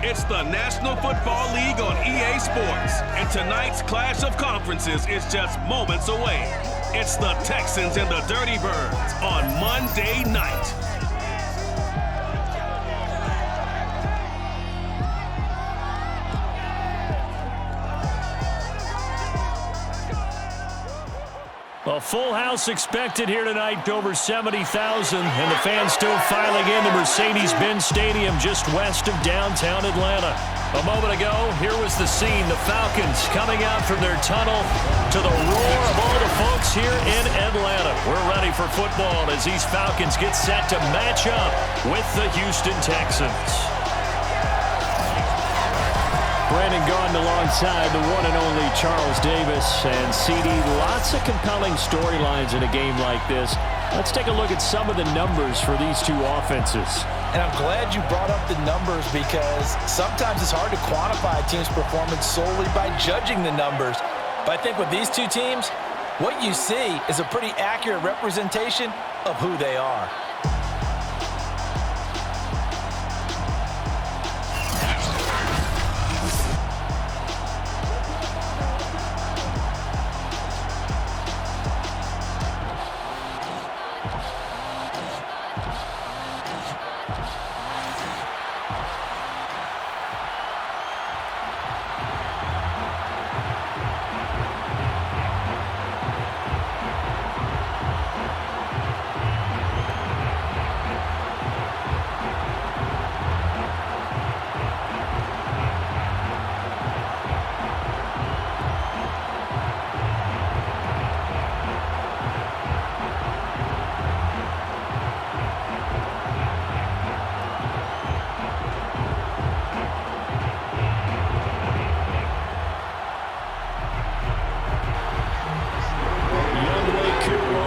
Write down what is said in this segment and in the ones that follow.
It's the National Football League on EA Sports, and tonight's clash of conferences is just moments away. It's the Texans and the Dirty Birds on Monday night. A full house expected here tonight, over 70,000, and the fans still filing into Mercedes-Benz Stadium just west of downtown Atlanta. A moment ago, here was the scene. The Falcons coming out from their tunnel to the roar of all the folks here in Atlanta. We're ready for football as these Falcons get set to match up with the Houston Texans. Brandon Gaudin alongside the one and only Charles Davis. And CD, lots of compelling storylines in a game like this. Let's take a look at some of the numbers for these two offenses. And I'm glad you brought up the numbers because sometimes it's hard to quantify a team's performance solely by judging the numbers. But I think with these two teams, what you see is a pretty accurate representation of who they are.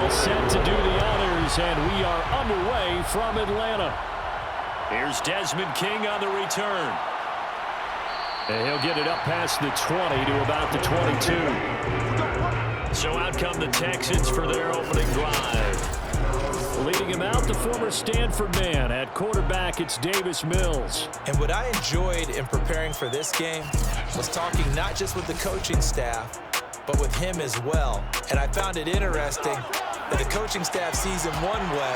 Set to do the honors, and we are underway from Atlanta. Here's Desmond King on the return. And he'll get it up past the 20 to about the 22. So out come the Texans for their opening drive. Leading him out, the former Stanford man. At quarterback, it's Davis Mills. And what I enjoyed in preparing for this game was talking not just with the coaching staff, but with him as well. And I found it interesting that the coaching staff sees him one way,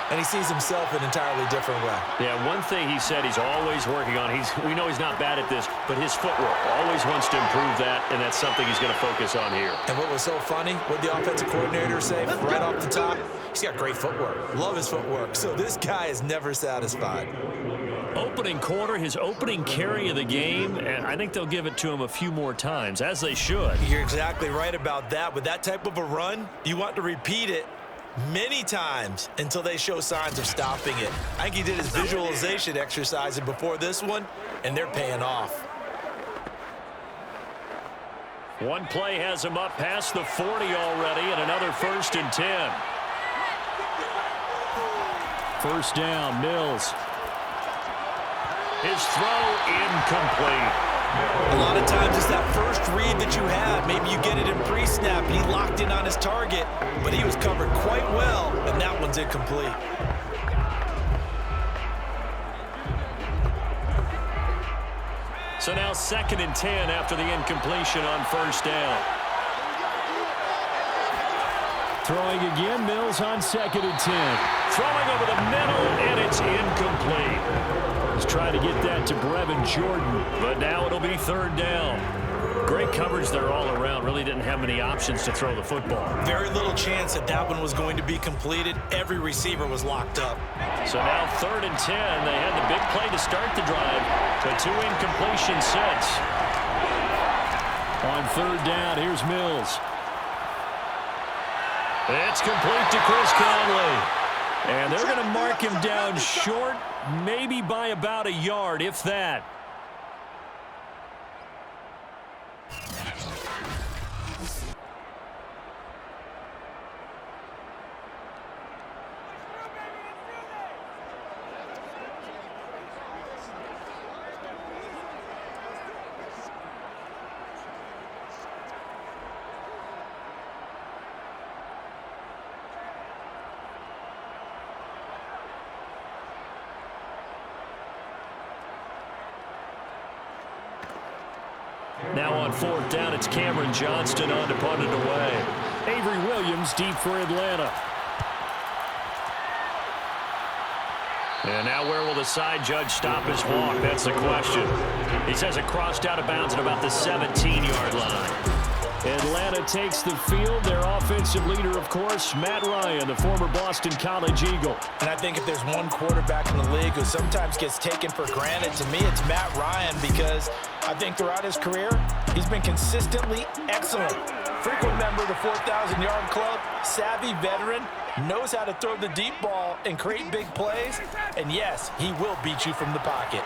and he sees himself an entirely different way. Yeah, one thing he said he's always working on, we know he's not bad at this, but his footwork, always wants to improve that, and that's something he's going to focus on here. And what was so funny, what the offensive coordinator say right off the top, he's got great footwork. Love his footwork. So this guy is never satisfied. Opening quarter, his opening carry of the game, and I think they'll give it to him a few more times, as they should. You're exactly right about that. With that type of a run, you want to repeat it many times until they show signs of stopping it. I think he did his visualization exercise before this one, and they're paying off. One play has him up past the 40 already, and another 1st and 10. First down, Mills. His throw incomplete. A lot of times it's that first read that you have. Maybe you get it in pre-snap and he locked in on his target, but he was covered quite well, and that one's incomplete. So now 2nd and 10 after the incompletion on 1st down. Throwing again, Mills on 2nd and 10. Throwing over the middle, and it's incomplete. He's trying to get that to Brevin Jordan. But now it'll be 3rd down. Great coverage there all around. Really didn't have many options to throw the football. Very little chance that that one was going to be completed. Every receiver was locked up. So now 3rd and 10. They had the big play to start the drive, but 2 incompletions since. On 3rd down, here's Mills. It's complete to Chris Conley. And they're going to mark him down short, maybe by about a yard, if that. Now on 4th down, it's Cameron Johnston on to punt it away. Avery Williams deep for Atlanta. And now where will the side judge stop his walk? That's the question. He says it crossed out of bounds at about the 17-yard line. Atlanta takes the field. Their offensive leader, of course, Matt Ryan, the former Boston College Eagle. And I think if there's one quarterback in the league who sometimes gets taken for granted, to me it's Matt Ryan, because I think throughout his career, he's been consistently excellent. Frequent member of the 4,000-yard club, savvy veteran, knows how to throw the deep ball and create big plays. And yes, he will beat you from the pocket.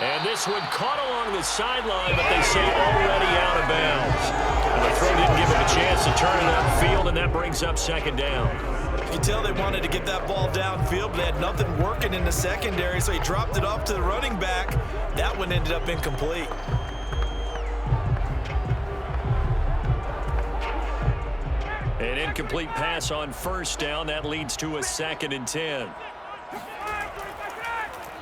And this one caught along the sideline, but they say already out of bounds. And the throw didn't give him a chance to turn it upfield, and that brings up 2nd down. You can tell they wanted to get that ball downfield, but they had nothing working in the secondary, so he dropped it off to the running back. That one ended up incomplete. An incomplete pass on 1st down. That leads to a 2nd and 10.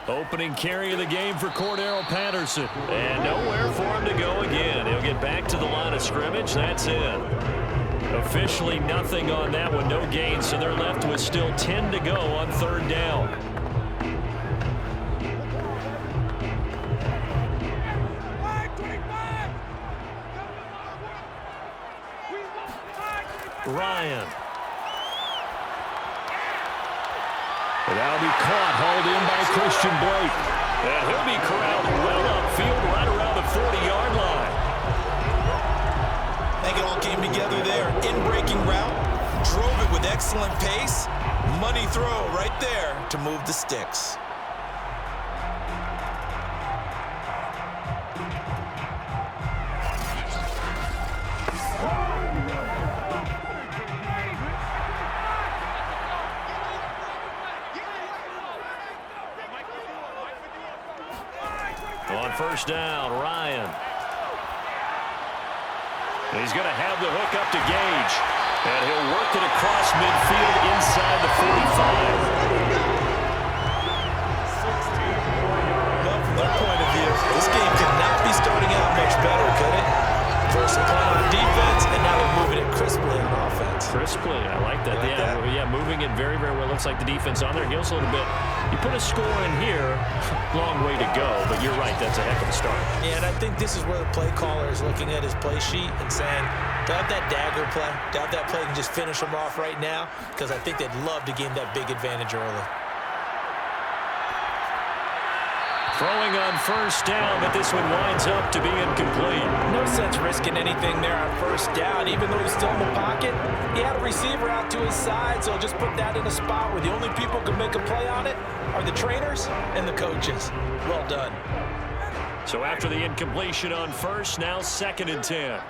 Opening carry of the game for Cordero Patterson. And nowhere for him to go again. He'll get back to the line of scrimmage. That's it. Officially nothing on that one. No gain, so they're left with still 10 to go on 3rd down. Ryan. And that'll be caught, hauled in by Christian Blake. And he'll be corralled well upfield right around the 40-yard line. I think it all came together there. In-breaking route, drove it with excellent pace. Money throw right there to move the sticks. On 1st down, Ryan. He's going to have the hook up to Gage. And he'll work it across midfield inside the 45. Well, from their point of view, this game could not be starting out much better, could it? First punt on defense, and now they're moving it crisply on offense. Crisply, I like that. Yeah, moving it very, very well. Looks like the defense on their heels a little bit. You put a score in here, long way to go, but you're right, that's a heck of a start. Yeah, and I think this is where the play caller is looking at his play sheet and saying, do I have that dagger play? Do I have that play and just finish them off right now? Because I think they'd love to gain that big advantage early. Throwing on 1st down, but this one winds up to be incomplete. No sense risking anything there on 1st down, even though he's still in the pocket. He had a receiver out to his side, so just put that in a spot where the only people who can make a play on it are the trainers and the coaches. Well done. So after the incompletion on 1st, now 2nd and 10.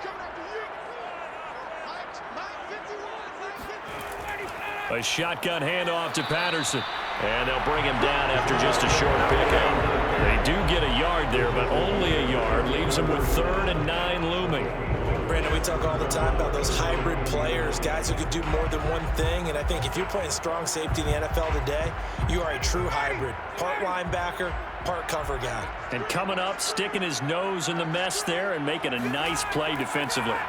A shotgun handoff to Patterson. And they'll bring him down after just a short pickup. They do get a yard there, but only a yard. Leaves them with 3rd and 9 looming. Brandon, we talk all the time about those hybrid players, guys who can do more than one thing. And I think if you're playing strong safety in the NFL today, you are a true hybrid. Part linebacker, part cover guy. And coming up, sticking his nose in the mess there and making a nice play defensively.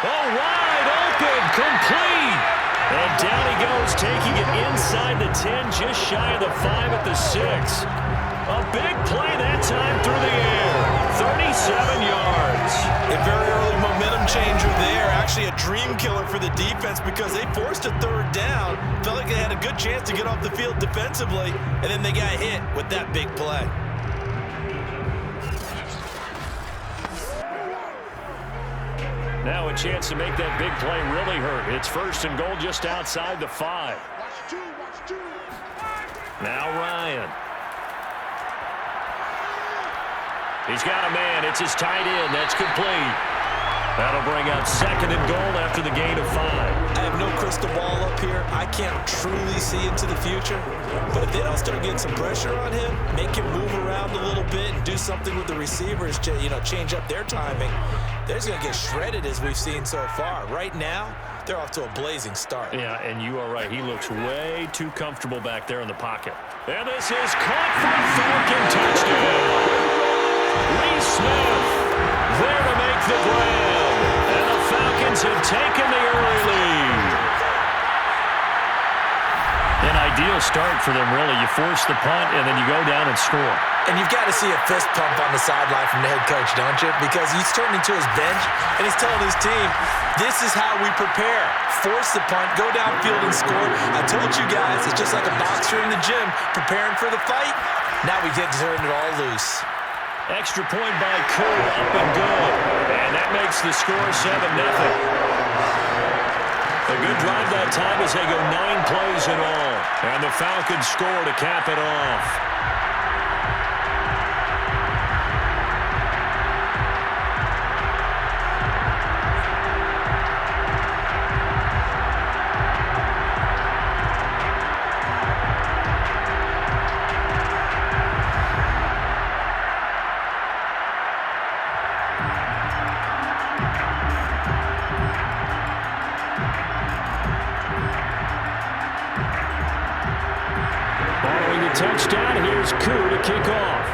Wide open, complete. And down he goes, taking it inside the 10, just shy of the 5 at the 6. A big play that time through the air. 37 yards. A very early momentum changer there. Actually a dream killer for the defense because they forced a 3rd down. Felt like they had a good chance to get off the field defensively, and then they got hit with that big play. Now a chance to make that big play really hurt. It's 1st and goal just outside the 5. Now Ryan. He's got a man. It's his tight end. That's complete. That'll bring up 2nd and goal after the gain of 5. I have no crystal ball up here. I can't truly see into the future. But if they don't start getting some pressure on him, make him move around a little bit and do something with the receivers, change up their timing, they're just going to get shredded as we've seen so far. Right now, they're off to a blazing start. Yeah, and you are right. He looks way too comfortable back there in the pocket. And this is caught for a Falcon touchdown. Lee Smith there to make the grab. And the Falcons have taken the early lead. An ideal start for them, really. You force the punt, and then you go down and score. And you've got to see a fist pump on the sideline from the head coach, don't you? Because he's turned into his bench, and he's telling his team, this is how we prepare. Force the punt, go downfield and score. I told you guys, it's just like a boxer in the gym preparing for the fight. Now we get to turn it all loose. Extra point by Koo, up and good. And that makes the score 7-0. A good drive that time as they go 9 plays in all. And the Falcons score to cap it off. Touchdown, here's Koo to kick off.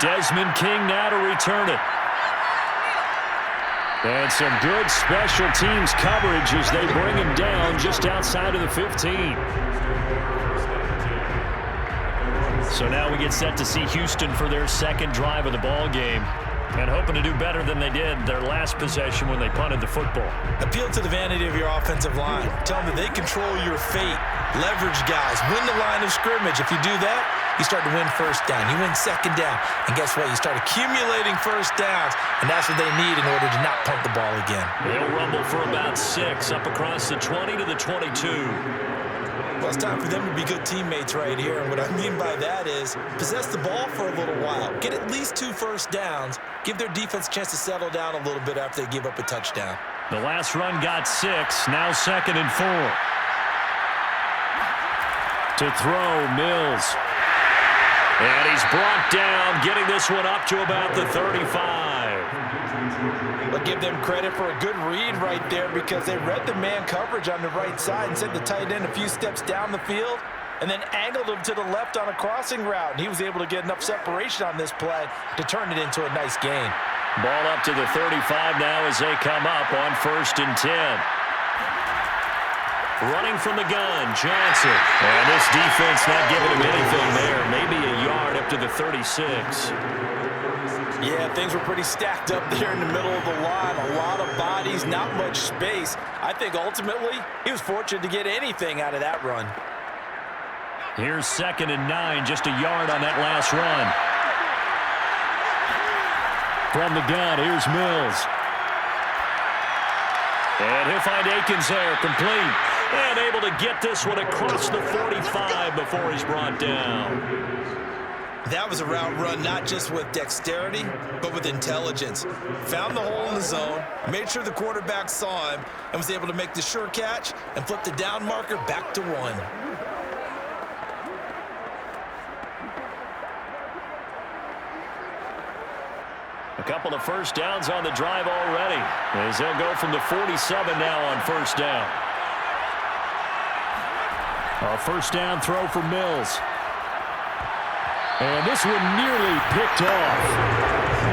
Desmond King now to return it. And some good special teams coverage as they bring him down just outside of the 15. So now we get set to see Houston for their second drive of the ball game. And hoping to do better than they did their last possession when they punted the football. Appeal to the vanity of your offensive line. Tell them that they control your fate. Leverage guys. Win the line of scrimmage. If you do that, you start to win first down. You win second down. And guess what? You start accumulating first downs. And that's what they need in order to not punt the ball again. They'll rumble for about 6 up across the 20 to the 22. Well, it's time for them to be good teammates right here. And what I mean by that is possess the ball for a little while. Get at least 2 first downs. Give their defense a chance to settle down a little bit after they give up a touchdown. The last run got 6. Now 2nd and 4. To throw, Mills. And he's brought down, getting this one up to about the 35. But give them credit for a good read right there because they read the man coverage on the right side and sent the tight end a few steps down the field and then angled him to the left on a crossing route. And he was able to get enough separation on this play to turn it into a nice gain. Ball up to the 35 now as they come up on 1st and 10. Running from the gun, Johnson. And this defense not giving him anything there. Maybe a yard up to the 36. Yeah, things were pretty stacked up there in the middle of the line. A lot of bodies, not much space. I think ultimately he was fortunate to get anything out of that run. Here's 2nd and 9, just a yard on that last run. From the gun, here's Mills. And he'll find Akins there, complete. And able to get this one across the 45 before he's brought down. That was a route run not just with dexterity, but with intelligence. Found the hole in the zone, made sure the quarterback saw him, and was able to make the sure catch and flip the down marker back to 1. A couple of first downs on the drive already, as they'll go from the 47 now on 1st down. A 1st down throw for Mills. And this one nearly picked off.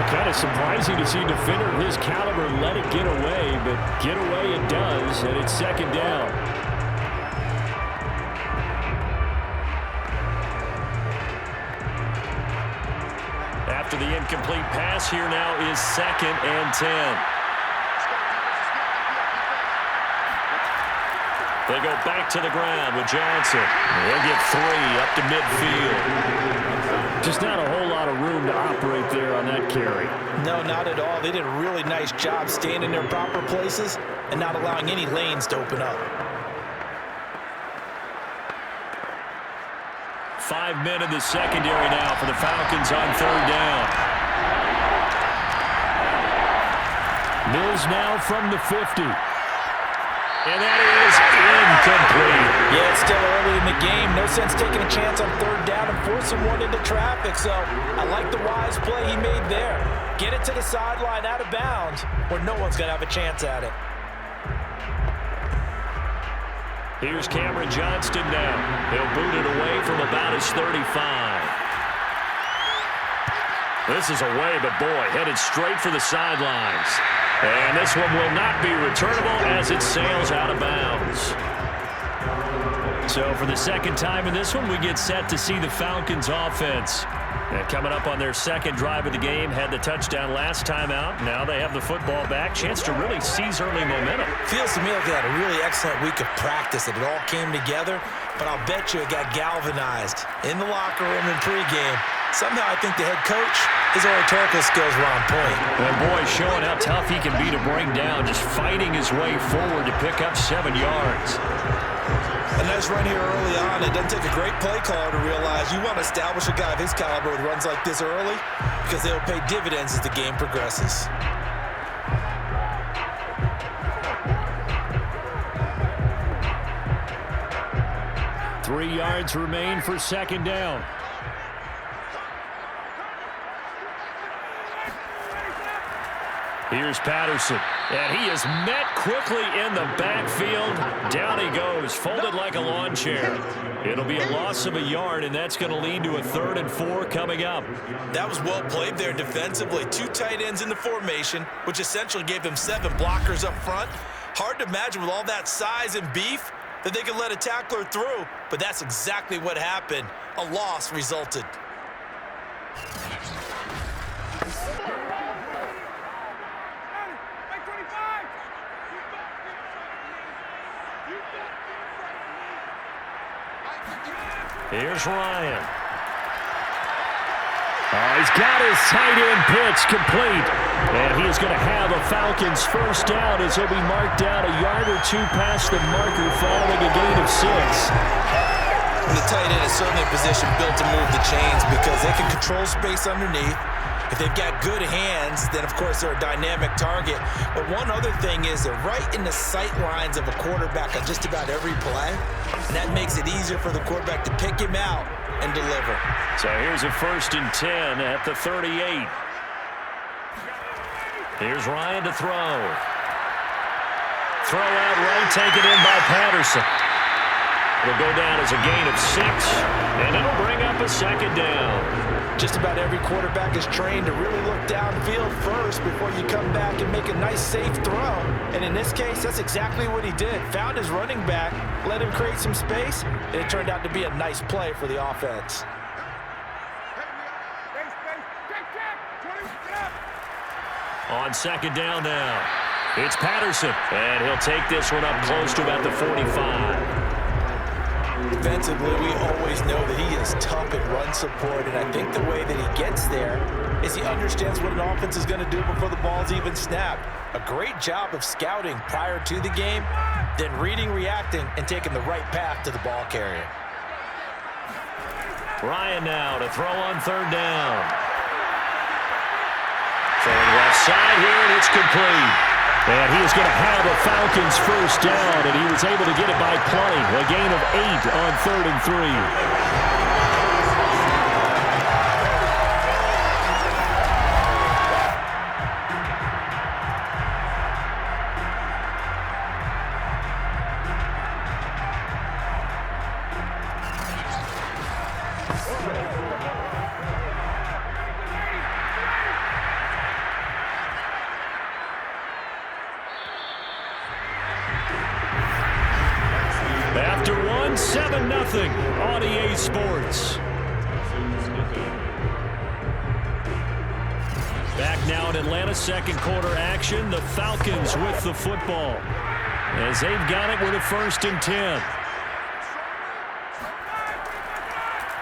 Kind of surprising to see a defender of his caliber let it get away, but get away it does, and it's 2nd down. After the incomplete pass, here now is 2nd and 10. They go back to the ground with Johnson. They'll get 3 up to midfield. Just not a whole lot of room to operate there on that carry. No, not at all. They did a really nice job staying in their proper places and not allowing any lanes to open up. 5 men in the secondary now for the Falcons on 3rd down. Mills now from the 50. And that is incomplete. Yeah, it's still early in the game. No sense taking a chance on 3rd down and forcing one into traffic. So I like the wise play he made there. Get it to the sideline out of bounds where no one's going to have a chance at it. Here's Cameron Johnston now. He'll boot it away from about his 35. This is away, but boy, headed straight for the sidelines. And this one will not be returnable as it sails out of bounds. So for the second time in this one, we get set to see the Falcons offense. And coming up on their second drive of the game, had the touchdown last time out. Now they have the football back. Chance to really seize early momentum. Feels to me like they had a really excellent week of practice, that it all came together. But I'll bet you it got galvanized in the locker room in pregame. Somehow I think the head coach, his oratorical skills were on point. And boy, showing how tough he can be to bring down, just fighting his way forward to pick up 7 yards. A nice run here early on. It doesn't take a great play caller to realize you want to establish a guy of his caliber with runs like this early, because they'll pay dividends as the game progresses. Three yards remain for second down. Here's Patterson, and he is met quickly in the backfield. Down he goes, folded like a lawn chair. It'll be a loss of a yard, and that's going to lead to a 3rd and 4 coming up. That was well played there defensively. 2 tight ends in the formation, which essentially gave them 7 blockers up front. Hard to imagine with all that size and beef that they could let a tackler through, but that's exactly what happened. A loss resulted. Here's Ryan. He's got his tight end pitch complete. And he is going to have a Falcons first down as he'll be marked down a yard or 2 past the marker following a gain of 6. And the tight end is certainly a position built to move the chains because they can control space underneath. If they've got good hands, then of course they're a dynamic target. But one other thing is they're right in the sight lines of a quarterback on just about every play. And that makes it easier for the quarterback to pick him out and deliver. So here's a 1st and 10 at the 38. Here's Ryan to throw. Throw out right, taken in by Patterson. It'll go down as a gain of 6, and it'll bring up a second down. Just about every quarterback is trained to really look downfield first before you come back and make a nice, safe throw. And in this case, that's exactly what he did. Found his running back, let him create some space, and it turned out to be a nice play for the offense. On second down now, it's Patterson, and he'll take this one up close to about the 45. Defensively, we always know that he is tough in run support, and I think the way that he gets there is he understands what an offense is going to do before the ball's even snapped. A great job of scouting prior to the game, then reading, reacting, and taking the right path to the ball carrier. Ryan now to throw on 3rd down. Throwing left side here, and it's complete. And he is going to have a Falcons first down, and he was able to get it by plenty. A gain of 8 on 3rd and 3. After 7-0 on EA Sports. Back now in Atlanta, second quarter action. The Falcons with the football as they've got it with a 1st and 10.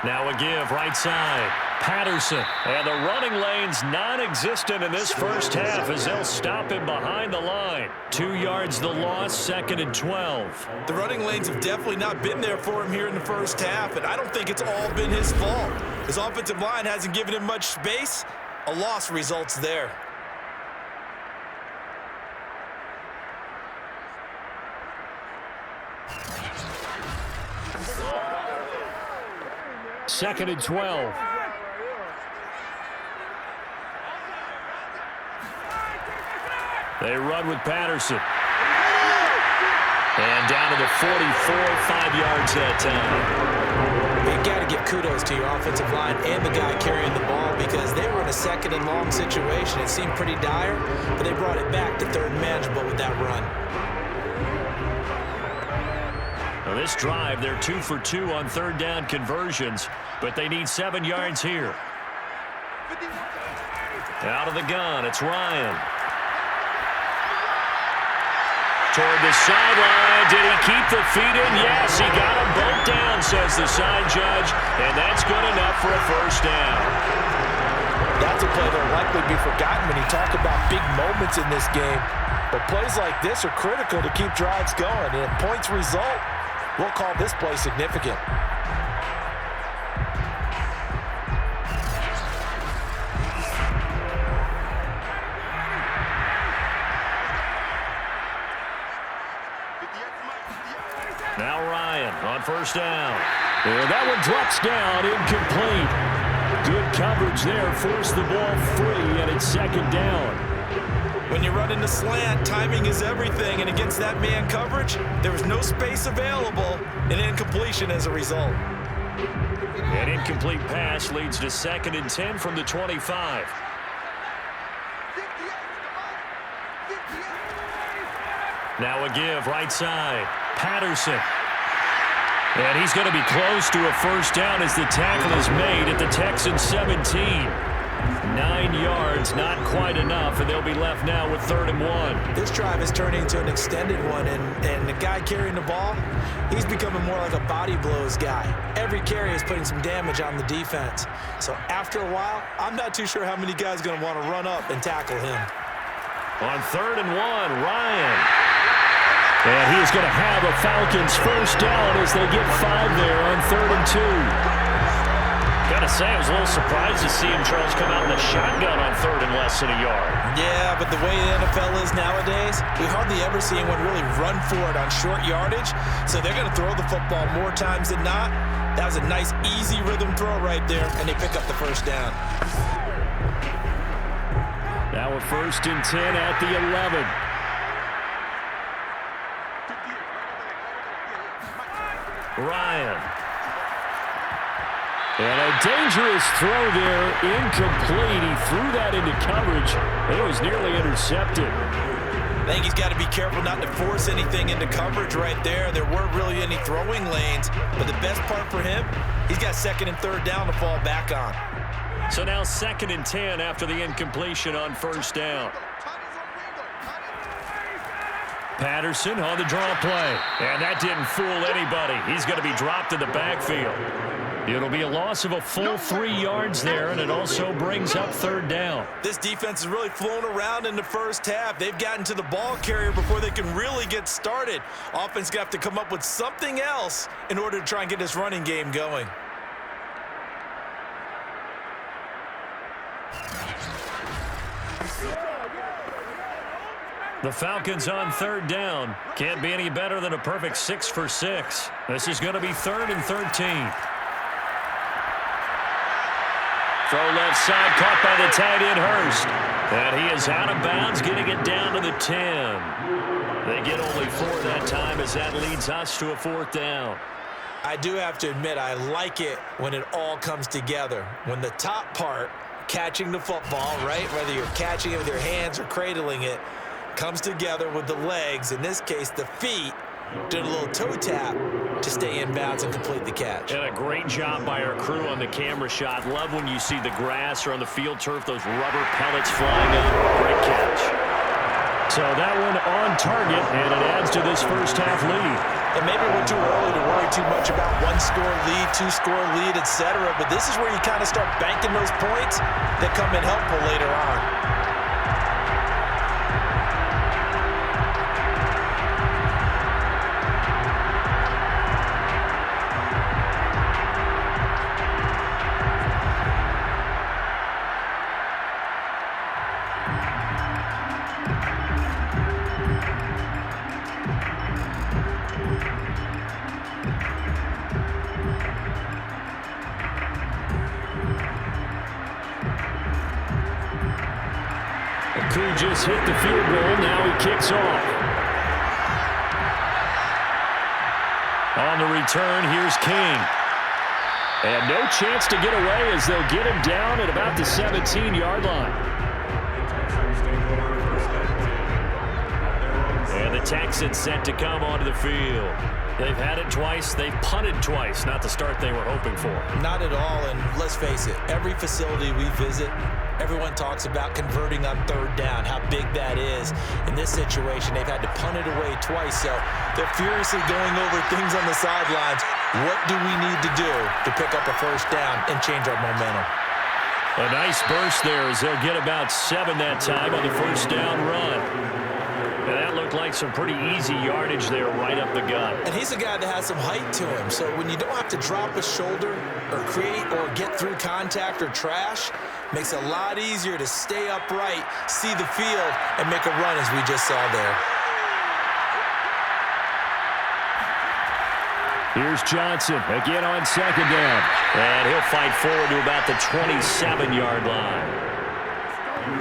Now a give right side. Patterson, and the running lane's non-existent in this first half as they'll stop him behind the line. 2 yards the loss, 2nd and 12. The running lanes have definitely not been there for him here in the first half, and I don't think it's all been his fault. His offensive line hasn't given him much space. A loss results there. Second and 12. They run with Patterson. And down to the 44, 5 yards that time. You got to give kudos to your offensive line and the guy carrying the ball because they were in a second and long situation. It seemed pretty dire, but they brought it back to third and manageable with that run. Now this drive, they're 2 for 2 on third down conversions, but they need 7 yards here. Out of the gun, it's Ryan. Toward the sideline. Did he keep the feet in? Yes, he got them both down, says the side judge, and that's good enough for a first down. That's a play that will likely be forgotten when you talk about big moments in this game. But plays like this are critical to keep drives going, and if points result, we'll call this play significant. Now Ryan on first down. And that one drops down, incomplete. Good coverage there, forced the ball free, and it's second down. When you run into slant, timing is everything, and against that man coverage, there was no space available, and incompletion as a result. An incomplete pass leads to 2nd and 10 from the 25. Now a give, right side. Patterson. And he's going to be close to a first down as the tackle is made at the Texans 17. 9 yards, not quite enough, and they'll be left now with 3rd and 1. This drive is turning into an extended one, and the guy carrying the ball, he's becoming more like a body blows guy. Every carry is putting some damage on the defense. So after a while, I'm not too sure how many guys are going to want to run up and tackle him. On 3rd and 1, Ryan. And he is going to have a Falcons first down as they get 5 there on 3rd and 2. Got to say, I was a little surprised to see him, Charles, come out in the shotgun on 3rd and less than a yard. Yeah, but the way the NFL is nowadays, we hardly ever see anyone really run for it on short yardage. So they're going to throw the football more times than not. That was a nice, easy rhythm throw right there, and they pick up the first down. Now a 1st and 10 at the 11. Ryan. And a dangerous throw there, incomplete. He threw that into coverage. It was nearly intercepted. I think he's got to be careful not to force anything into coverage right there. There weren't really any throwing lanes, but the best part for him, he's got 2nd and 3rd down to fall back on. So now 2nd and 10 after the incompletion on first down. Patterson on the draw play. And that didn't fool anybody. He's going to be dropped in the backfield. It'll be a loss of a full 3 yards there, and it also brings up 3rd down. This defense has really flown around in the first half. They've gotten to the ball carrier before they can really get started. Offense got to come up with something else in order to try and get this running game going. The Falcons on 3rd down. Can't be any better than a perfect 6 for 6. This is going to be 3rd and 13. Throw left side, caught by the tight end Hurst. And he is out of bounds, getting it down to the 10. They get only 4 that time as that leads us to a 4th down. I do have to admit, I like it when it all comes together. When the top part, catching the football, right, whether you're catching it with your hands or cradling it, comes together with the legs, in this case the feet, did a little toe tap to stay in bounds and complete the catch. And a great job by our crew on the camera shot. Love when you see the grass or on the field turf, those rubber pellets flying up. Great catch. So that one on target, and it adds to this first half lead. And maybe we're too early to worry too much about 1-score lead, 2-score lead, etc. But this is where you kind of start banking those points that come in helpful later on. Polamalu just hit the field goal. Now he kicks off. On the return, here's King. And no chance to get away as they'll get him down at about the 17-yard line. And the Texans set to come onto the field. They've had it twice. They've punted twice. Not the start they were hoping for. Not at all, and let's face it, every facility we visit, everyone talks about converting on third down, how big that is. In this situation, they've had to punt it away twice, so they're furiously going over things on the sidelines. What do we need to do to pick up a first down and change our momentum? A nice burst there as they'll get about 7 that time on the first down run. And that looked like some pretty easy yardage there right up the gut. And he's a guy that has some height to him, so when you don't have to drop a shoulder or create or get through contact or trash, makes it a lot easier to stay upright, see the field, and make a run as we just saw there. Here's Johnson again on second down. And he'll fight forward to about the 27-yard line.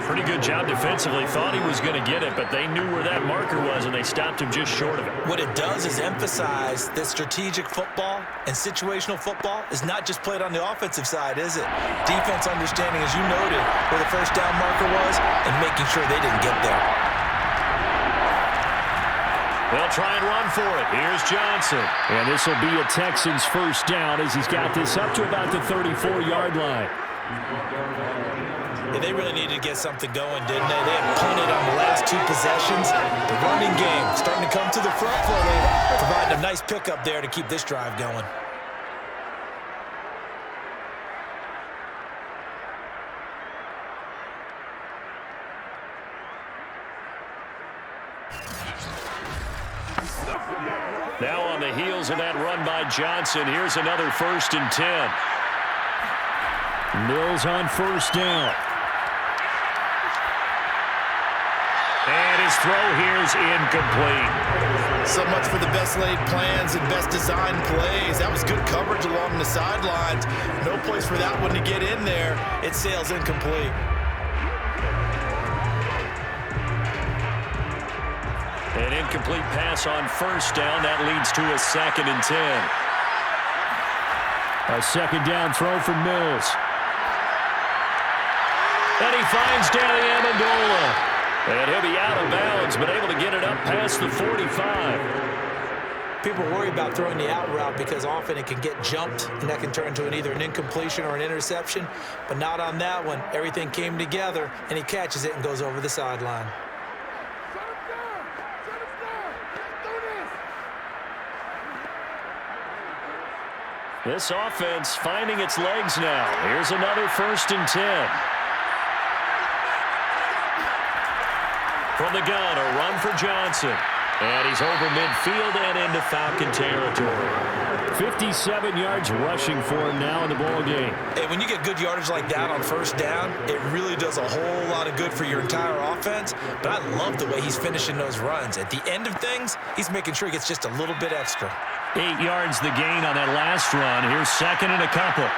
Pretty good job defensively. Thought he was going to get it, but they knew where that marker was, and they stopped him just short of it. What it does is emphasize that strategic football and situational football is not just played on the offensive side, is it? Defense understanding, as you noted, where the first down marker was and making sure they didn't get there. They'll try and run for it. Here's Johnson. And this will be a Texans first down as he's got this up to about the 34-yard line. Yeah, they really needed to get something going, didn't they? They had punted on the last 2 possessions. The running game starting to come to the front for them, providing a nice pickup there to keep this drive going. Now on the heels of that run by Johnson, here's another 1st and 10. Mills on first down. And his throw here is incomplete. So much for the best laid plans and best designed plays. That was good coverage along the sidelines. No place for that one to get in there. It sails incomplete. An incomplete pass on first down. That leads to a 2nd and 10. A second down throw for Mills. And he finds Danny Amendola. And he'll be out of bounds, but able to get it up past the 45. People worry about throwing the out route because often it can get jumped, and that can turn into either an incompletion or an interception. But not on that one. Everything came together, and he catches it and goes over the sideline. This offense finding its legs now. Here's another 1st and 10. From the gun, a run for Johnson. And he's over midfield and into Falcon territory. 57 yards rushing for him now in the ball game. Hey, when you get good yardage like that on first down, it really does a whole lot of good for your entire offense. But I love the way he's finishing those runs. At the end of things, he's making sure he gets just a little bit extra. 8 yards the gain on that last run. Here's 2nd and a couple.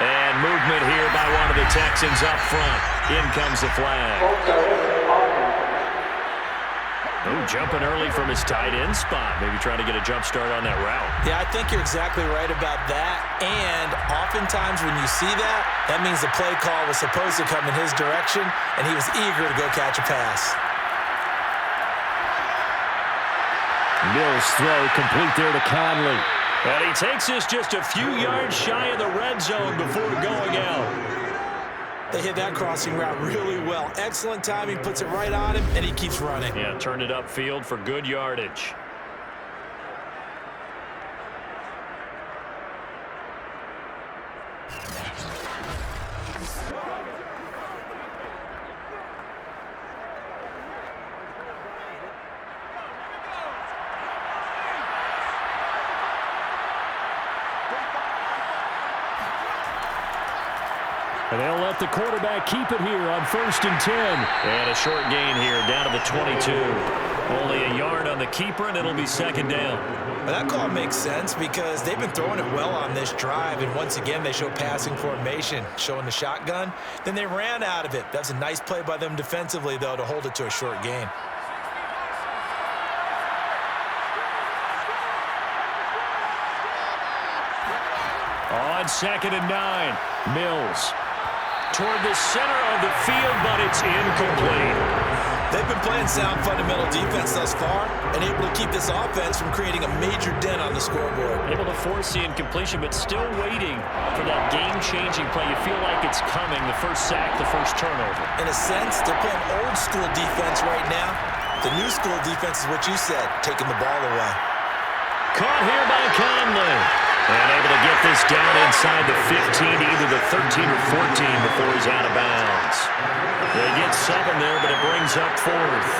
And movement here by one of the Texans up front. In comes the flag. Oh, jumping early from his tight end spot. Maybe trying to get a jump start on that route. Yeah, I think you're exactly right about that. And oftentimes when you see that, that means the play call was supposed to come in his direction, and he was eager to go catch a pass. Mills throw complete there to Conley. And he takes this just a few yards shy of the red zone before going out. They hit that crossing route really well. Excellent timing, puts it right on him, and he keeps running. Yeah, turned it upfield for good yardage. And they'll let the quarterback keep it here on 1st and 10. And a short gain here, down to the 22. Only a yard on the keeper, and it'll be 2nd down. Well, that call makes sense because they've been throwing it well on this drive, and once again, they show passing formation, showing the shotgun. Then they ran out of it. That's a nice play by them defensively, though, to hold it to a short gain. On 2nd and 9, Mills toward the center of the field, but it's incomplete. They've been playing sound fundamental defense thus far and able to keep this offense from creating a major dent on the scoreboard. Able to force the incompletion, but still waiting for that game-changing play. You feel like it's coming, the first sack, the first turnover. In a sense, they're playing old-school defense right now. The new school defense is what you said, taking the ball away. Caught here by Conley. And able to get this down inside the 15, either the 13 or 14 before he's out of bounds. They get 7 there, but it brings up 4th.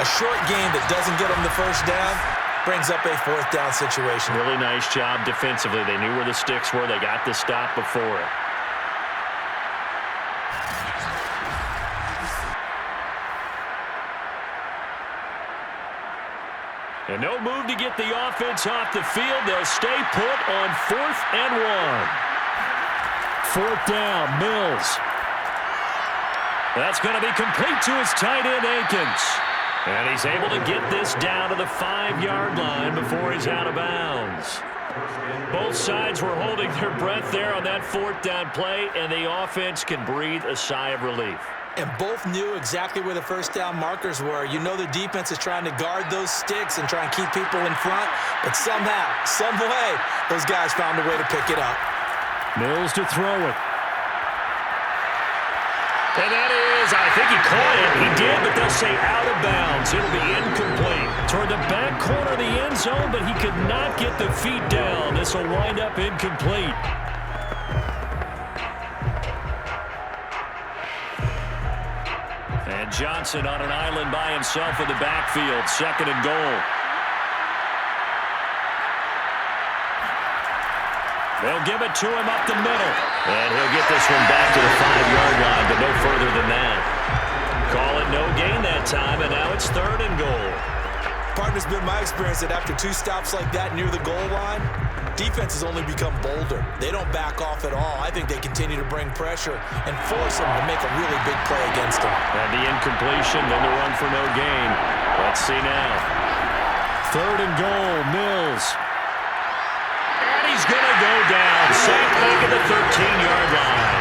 A short gain that doesn't get them the first down brings up a 4th down situation. Really nice job defensively. They knew where the sticks were. They got the stop before it. And no move to get the offense off the field. They'll stay put on 4th and 1. 4th down, Mills. That's going to be complete to his tight end, Akins. And he's able to get this down to the 5-yard line before he's out of bounds. Both sides were holding their breath there on that 4th down play, and the offense can breathe a sigh of relief. And both knew exactly where the first down markers were. You know the defense is trying to guard those sticks and try and keep people in front, but somehow, some way, those guys found a way to pick it up. Mills to throw it. And that is, I think he caught it. He did, but they'll say out of bounds. It'll be incomplete. Toward the back corner of the end zone, but he could not get the feet down. This will wind up incomplete. And Johnson on an island by himself in the backfield. 2nd and goal. They'll give it to him up the middle. And he'll get this one back to the 5-yard line, but no further than that. Call it no gain that time, and now it's 3rd and goal. Partner's been my experience that after 2 stops like that near the goal line, defense has only become bolder. They don't back off at all. I think they continue to bring pressure and force them to make a really big play against them. And the incompletion, then the run for no gain. Let's see now. 3rd and goal, Mills. And he's going to go down. Sacked back at the 13-yard line.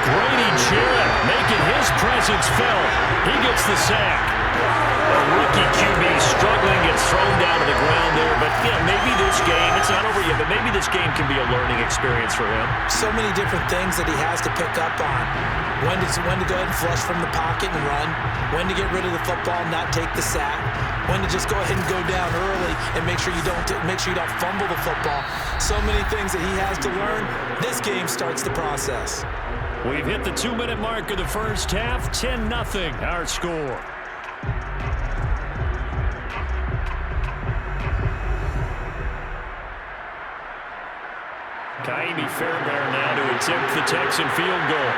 Brady Jarrett making his presence felt. He gets the sack. A rookie QB struggling, gets thrown down to the ground there. But, maybe this game, it's not over yet, but maybe this game can be a learning experience for him. So many different things that he has to pick up on. When to go ahead and flush from the pocket and run. When to get rid of the football and not take the sack. When to just go ahead and go down early and make sure you don't fumble the football. So many things that he has to learn. This game starts the process. We've hit the 2-minute mark of the first half. 10-0 our score. Kaimi Fairbairn now to attempt the Texan field goal.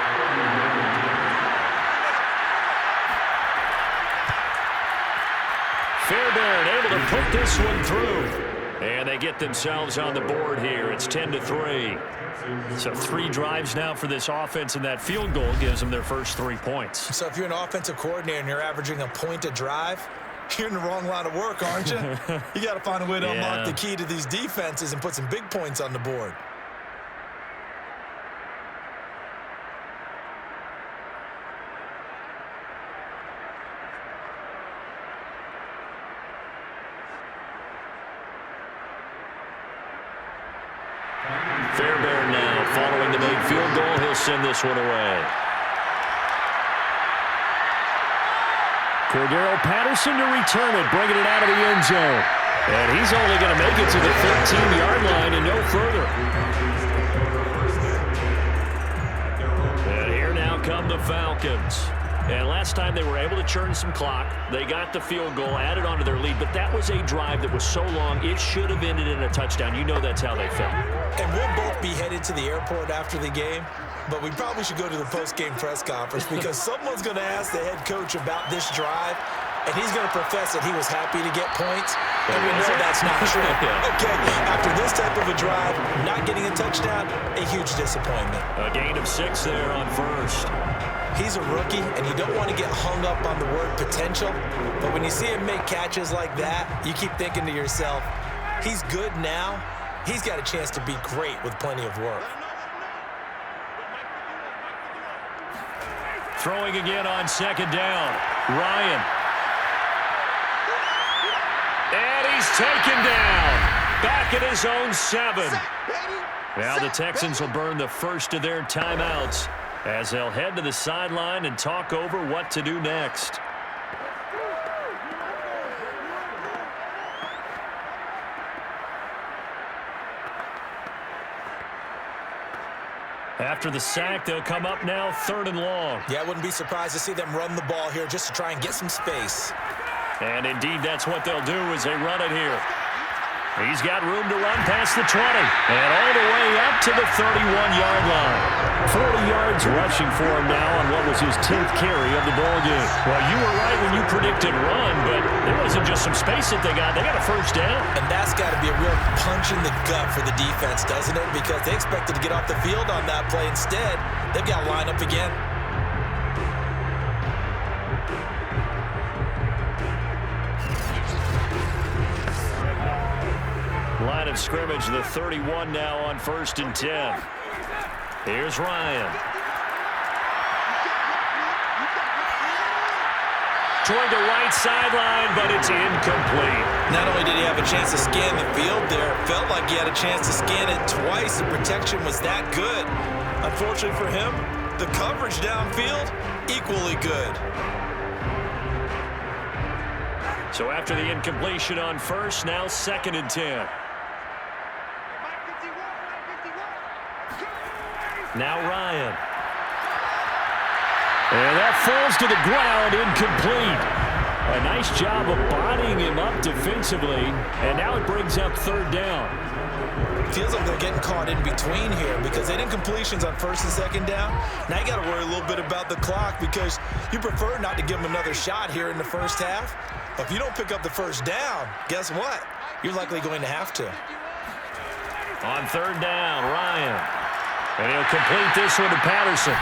Fairbairn able to put this one through. And they get themselves on the board here. It's 10-3. So 3 drives now for this offense, and that field goal gives them their first 3 points. So if you're an offensive coordinator and you're averaging a point a drive, you're in the wrong line of work, aren't you? You got to find a way to unlock the key to these defenses and put some big points on the board. Fairbairn now following the made field goal. He'll send this one away. Cordero Patterson to return it, bringing it out of the end zone. And he's only going to make it to the 13-yard line and no further. And here now come the Falcons. And last time they were able to churn some clock. They got the field goal, added on to their lead, but that was a drive that was so long, it should have ended in a touchdown. You know that's how they felt. And we'll both be headed to the airport after the game. but we probably should go to the post-game press conference because someone's going to ask the head coach about this drive, and he's going to profess that he was happy to get points, and we know that's not true. Okay, after this type of a drive, not getting a touchdown, a huge disappointment. A gain of 6 there on first. He's a rookie, and you don't want to get hung up on the word potential, but when you see him make catches like that, you keep thinking to yourself, he's good now. He's got a chance to be great with plenty of work. Throwing again on second down. Ryan. And he's taken down. Back at his own 7. Now the Texans will burn the first of their timeouts as they'll head to the sideline and talk over what to do next. After the sack, they'll come up now 3rd and long. Yeah, I wouldn't be surprised to see them run the ball here just to try and get some space. And indeed, that's what they'll do as they run it here. He's got room to run past the 20 and all the way up to the 31-yard line. 40 yards rushing for him now on what was his 10th carry of the ballgame. Well, you were right when you predicted run, but there wasn't just some space that they got. They got a first down. And that's got to be a real punch in the gut for the defense, doesn't it? Because they expected to get off the field on that play. Instead, they've got to line up again. Line of scrimmage, the 31 now on 1st and 10. Here's Ryan. Toward the right sideline, but it's incomplete. Not only did he have a chance to scan the field there, it felt like he had a chance to scan it twice. The protection was that good. Unfortunately for him, the coverage downfield, equally good. So after the incompletion on 1st, now 2nd and 10. Now Ryan. And that falls to the ground, incomplete. A nice job of bodying him up defensively, and now it brings up 3rd down. Feels like they're getting caught in between here because they did completions on 1st and 2nd down. Now you got to worry a little bit about the clock because you prefer not to give them another shot here in the first half. But if you don't pick up the first down, guess what? You're likely going to have to. On 3rd down, Ryan. And he'll complete this one to Patterson.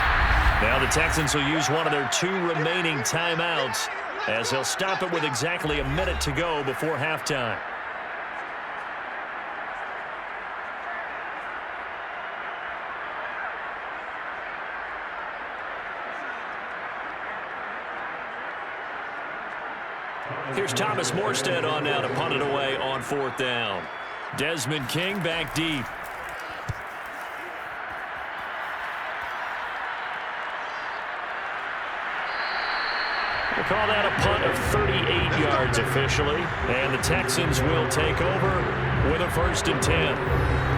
Now the Texans will use one of their 2 remaining timeouts as they'll stop it with exactly a minute to go before halftime. Here's Thomas Morstead on now to punt it away on 4th down. Desmond King back deep. We'll call that a punt of 38 yards officially. And the Texans will take over with a 1st and 10.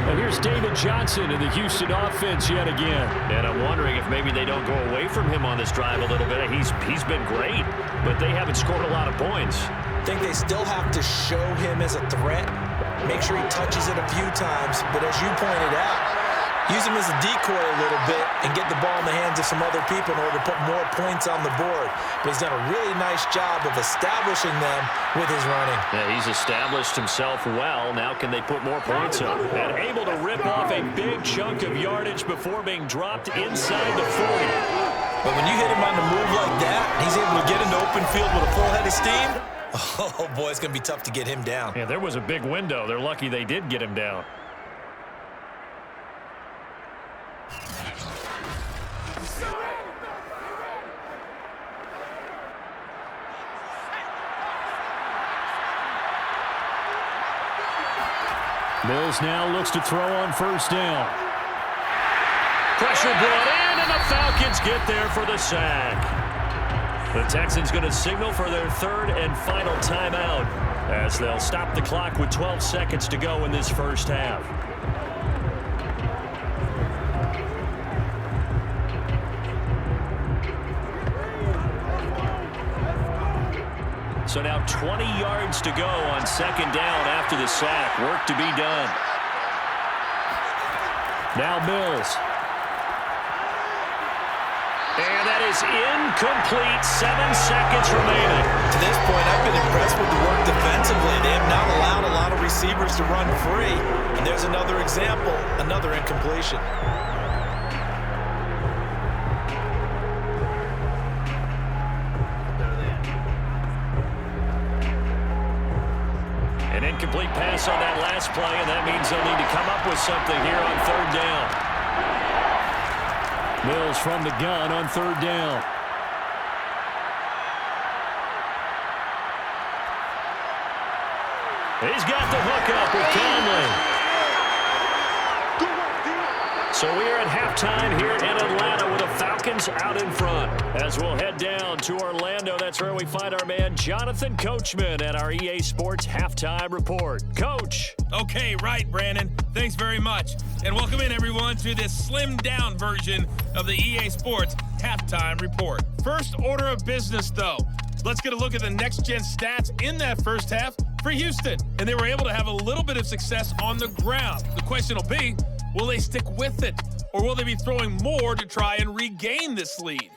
And here's David Johnson in the Houston offense yet again. And I'm wondering if maybe they don't go away from him on this drive a little bit. He's been great, but they haven't scored a lot of points. I think they still have to show him as a threat. Make sure he touches it a few times. But as you pointed out, use him as a decoy a little bit and get the ball in the hands of some other people in order to put more points on the board. But he's done a really nice job of establishing them with his running. Yeah, he's established himself well. Now can they put more points up? And able to rip off a big chunk of yardage before being dropped inside the 40. But when you hit him on the move like that, he's able to get into open field with a full head of steam. Oh, boy, it's going to be tough to get him down. Yeah, there was a big window. They're lucky they did get him down. Mills now looks to throw on 1st down. Pressure brought in, and the Falcons get there for the sack. The Texans going to signal for their 3rd and final timeout as they'll stop the clock with 12 seconds to go in this first half. So now 20 yards to go on 2nd down after the sack. Work to be done. Now Mills. And that is incomplete. 7 seconds remaining. To this point, I've been impressed with the work defensively. They have not allowed a lot of receivers to run free. And there's another example, another incompletion. An incomplete pass on that last play, and that means they'll need to come up with something here on 3rd down. Mills from the gun on 3rd down. He's got the hook up with Conley. So we are at halftime here in Atlanta with the Falcons out in front. As we'll head down to Orlando, that's where we find our man Jonathan Coachman at our EA Sports Halftime Report. Coach. Okay, right, Brandon. Thanks very much. And welcome in, everyone, to this slimmed-down version of the EA Sports Halftime Report. First order of business, though. Let's get a look at the next-gen stats in that first half for Houston. And they were able to have a little bit of success on the ground. The question will be, will they stick with it, or will they be throwing more to try and regain this lead?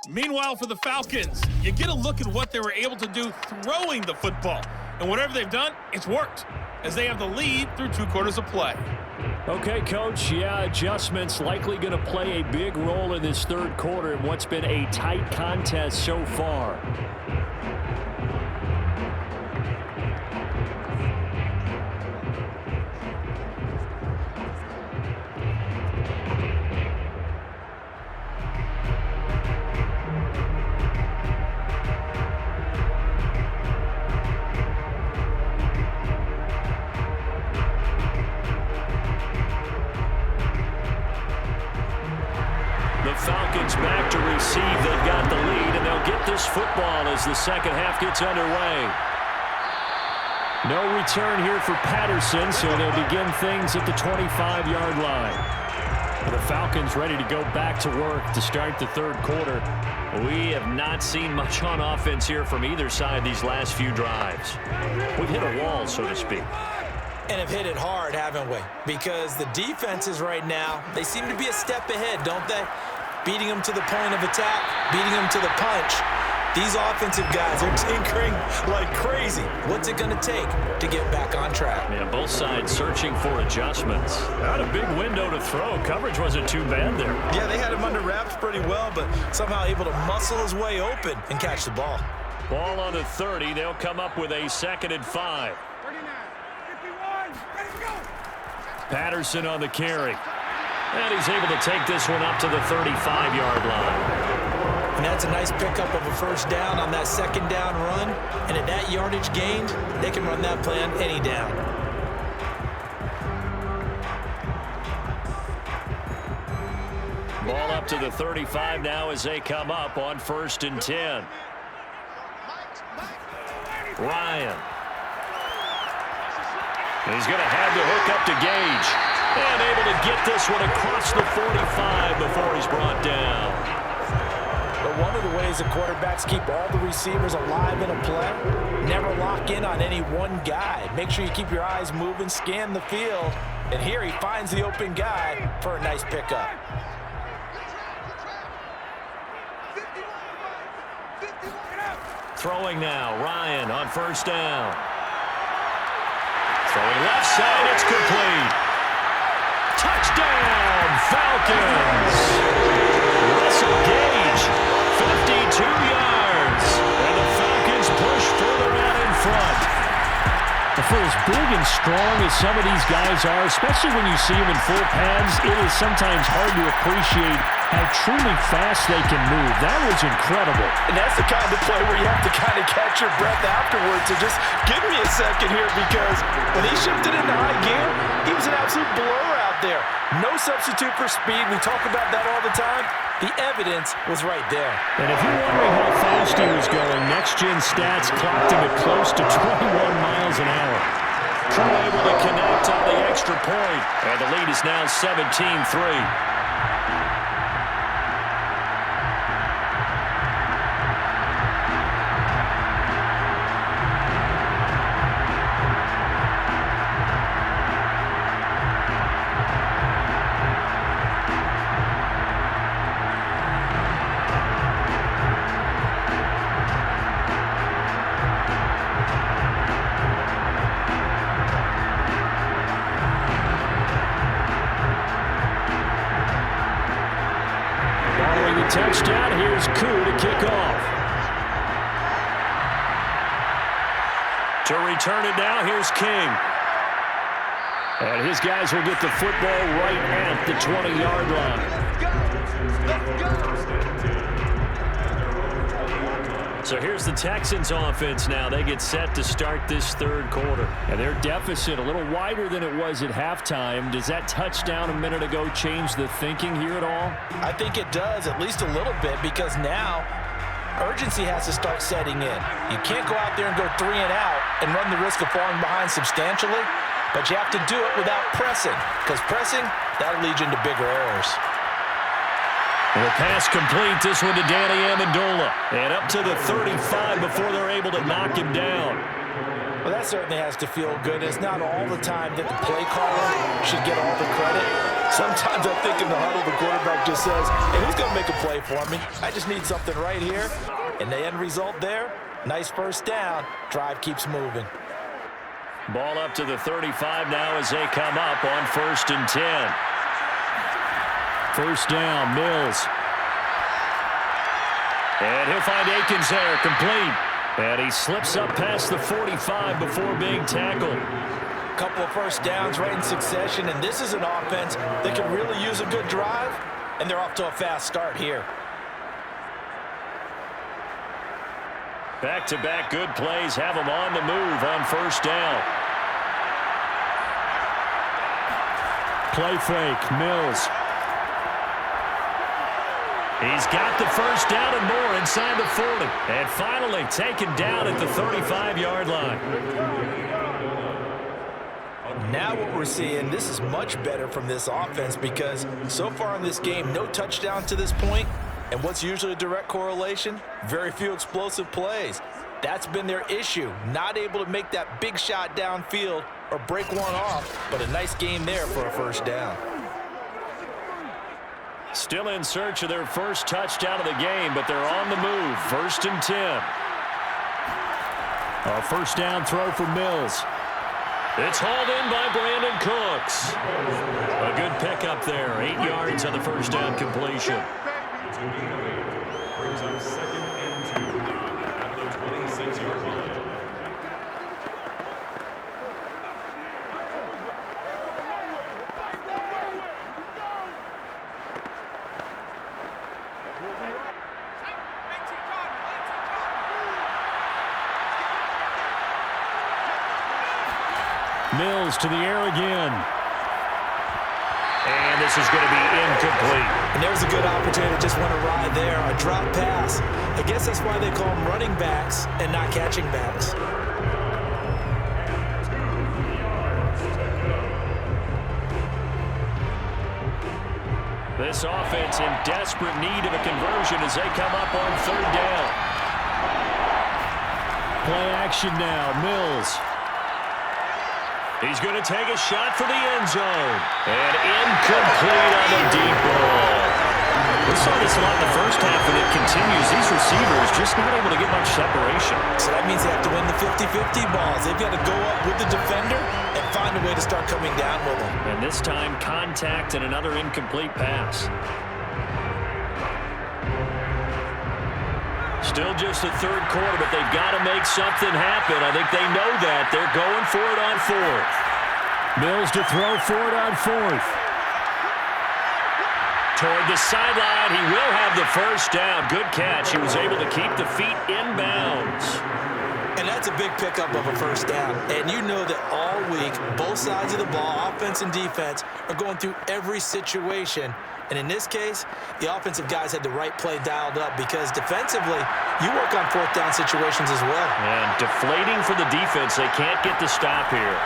Meanwhile, for the Falcons, you get a look at what they were able to do throwing the football. And whatever they've done, it's worked, as they have the lead through 2 quarters of play. Okay, Coach, yeah, adjustments likely going to play a big role in this 3rd quarter in what's been a tight contest so far. Falcons back to receive. They've got the lead, and they'll get this football as the second half gets underway. No return here for Patterson, so they'll begin things at the 25-yard line. The Falcons ready to go back to work to start the 3rd quarter. We have not seen much on offense here from either side these last few drives. We've hit a wall, so to speak. And have hit it hard, haven't we? Because the defenses right now, they seem to be a step ahead, don't they? Beating them to the point of attack, beating them to the punch. These offensive guys are tinkering like crazy. What's it going to take to get back on track? Yeah, both sides searching for adjustments. Not a big window to throw. Coverage wasn't too bad there. Yeah, they had him under wraps pretty well, but somehow able to muscle his way open and catch the ball. Ball on the 30. They'll come up with a 2nd and 5. 39, 51, ready to go. Patterson on the carry. And he's able to take this one up to the 35-yard line. And that's a nice pickup of a 1st down on that 2nd down run. And at that yardage gained, they can run that plan any down. Ball up to the 35 now as they come up on 1st and 10. Ryan. He's going to have the hook up to Gage. And able to get this one across the 45 before he's brought down. But one of the ways the quarterbacks keep all the receivers alive in a play, never lock in on any one guy. Make sure you keep your eyes moving, scan the field. And here he finds the open guy for a nice pickup. Throwing now, Ryan on 1st down. Throwing left side, it's complete. Touchdown, Falcons! Russell Gage, 52 yards. And the Falcons push further out in front. For as big and strong as some of these guys are, especially when you see them in full pads, it is sometimes hard to appreciate how truly fast they can move. That was incredible. And that's the kind of play where you have to kind of catch your breath afterwards. So just give me a second here, because when he shifted into high gear, he was an absolute blur out there. No substitute for speed. We talk about that all the time. The evidence was right there. And if you're wondering how fast he was going, next-gen stats clocked him at close to 21 miles an hour. Crew able to connect on the extra point. And the lead is now 17-3. touchdown. Here's Koo to kick off. To return it now, here's King. And his guys will get the football right at the 20-yard line. So here's the Texans offense now. They get set to start this third quarter. And their deficit a little wider than it was at halftime. Does that touchdown a minute ago change the thinking here at all? I think it does, at least a little bit, because now urgency has to start setting in. You can't go out there and go 3 and out and run the risk of falling behind substantially, but you have to do it without pressing, because pressing, that'll lead you into bigger errors. The pass complete, this one to Danny Amendola. And up to the 35 before they're able to knock him down. Well, that certainly has to feel good. It's not all the time that the play caller should get all the credit. Sometimes I think in the huddle, the quarterback just says, hey, who's going to make a play for me? I just need something right here. And the end result there, nice first down. Drive keeps moving. Ball up to the 35 now as they come up on 1st and 10. First down, Mills. And he'll find Akins there, complete. And he slips up past the 45 before being tackled. Couple of first downs right in succession, and this is an offense that can really use a good drive, and they're off to a fast start here. Back-to-back good plays have them on the move on 1st down. Play fake, Mills. He's got the first down and more inside the 40. And finally taken down at the 35-yard line. Now what we're seeing, this is much better from this offense because so far in this game, no touchdown to this point. And what's usually a direct correlation? Very few explosive plays. That's been their issue. Not able to make that big shot downfield or break one off, but a nice game there for a first down. Still in search of their first touchdown of the game, but they're on the move. 1st and 10. A first down throw for Mills. It's hauled in by Brandon Cooks. A good pickup there. 8 yards on the first down completion. Brings up 2nd and 2 at the 26-yard line. Mills to the air again. And this is going to be incomplete. And there's a good opportunity to just want to ride there. A drop pass. I guess that's why they call them running backs and not catching backs. This offense in desperate need of a conversion as they come up on 3rd down. Play action now, Mills. He's going to take a shot for the end zone. And incomplete on the deep ball. We saw this a lot in the first half, and it continues. These receivers just not able to get much separation. So that means they have to win the 50-50 balls. They've got to go up with the defender and find a way to start coming down with them. And this time, contact and another incomplete pass. Still just the 3rd quarter, but they've got to make something happen. I think they know that. They're going for it on 4th. Mills to throw for it on 4th. Toward the sideline, he will have the first down. Good catch. He was able to keep the feet in bounds. And that's a big pickup of a first down. And you know that all week, both sides of the ball, offense and defense, are going through every situation. And in this case, the offensive guys had the right play dialed up because defensively, you work on 4th down situations as well. And deflating for the defense. They can't get the stop here.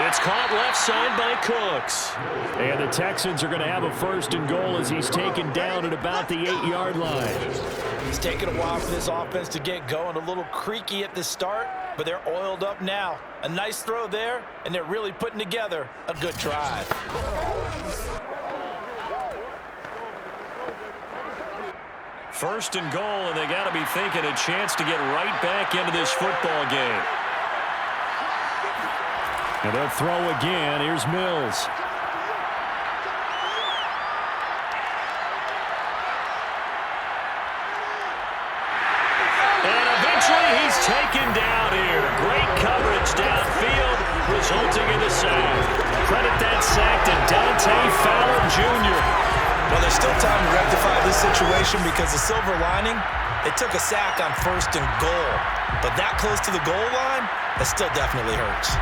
It's caught left side by Cooks. And the Texans are going to have a 1st and goal as he's taken down at about the 8-yard line. It's taken a while for this offense to get going. A little creaky at the start, but they're oiled up now. A nice throw there, and they're really putting together a good drive. First and goal, and they got to be thinking a chance to get right back into this football game. And they'll throw again. Here's Mills. second down here. Great coverage downfield, resulting in the sack. Credit that sack to Dante Fowler Jr. Well, there's still time to rectify this situation because the silver lining, they took a sack on 1st and goal. But that close to the goal line, that still definitely hurts.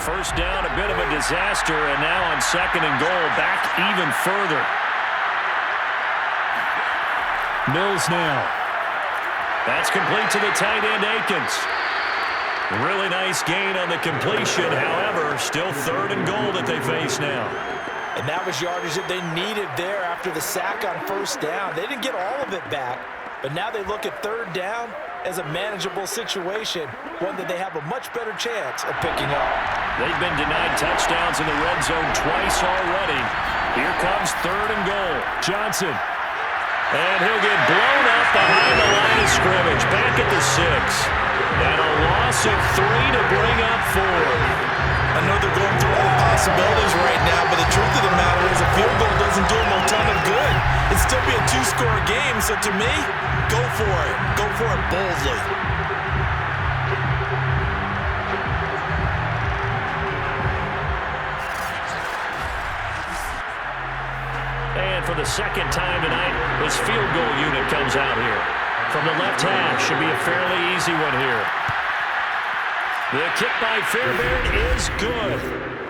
First down, a bit of a disaster, and now on 2nd and goal, back even further. Mills now. That's complete to the tight end, Akins. Really nice gain on the completion. However, still 3rd and goal that they face now. And that was yardage that they needed there after the sack on 1st down. They didn't get all of it back, but now they look at 3rd down as a manageable situation, one that they have a much better chance of picking up. They've been denied touchdowns in the red zone twice already. Here comes 3rd and goal. Johnson. And he'll get blown up behind the line of scrimmage. Back at the 6. And a loss of 3 to bring up 4. I know they're going through all possibilities right now, but the truth of the matter is a field goal doesn't do them a ton of good. It'd still be a 2-score game, so to me, go for it. Go for it boldly. And for the second time tonight, this field goal unit comes out here. From the left hash, should be a fairly easy one here. The kick by Fairbairn is good.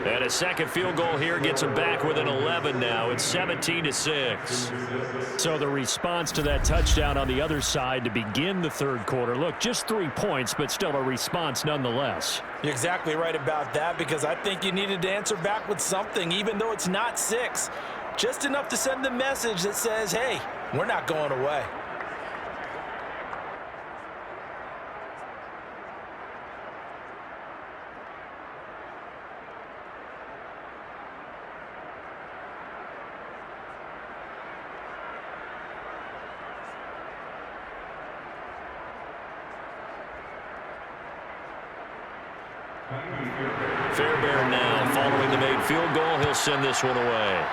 And a second field goal here gets them back within 11 now. It's 17-6. So the response to that touchdown on the other side to begin the 3rd quarter. Look, just 3 points, but still a response nonetheless. You're exactly right about that because I think you needed to answer back with something, even though it's not 6. Just enough to send the message that says, hey, we're not going away. Fairbairn now following the made field goal. He'll send this one away.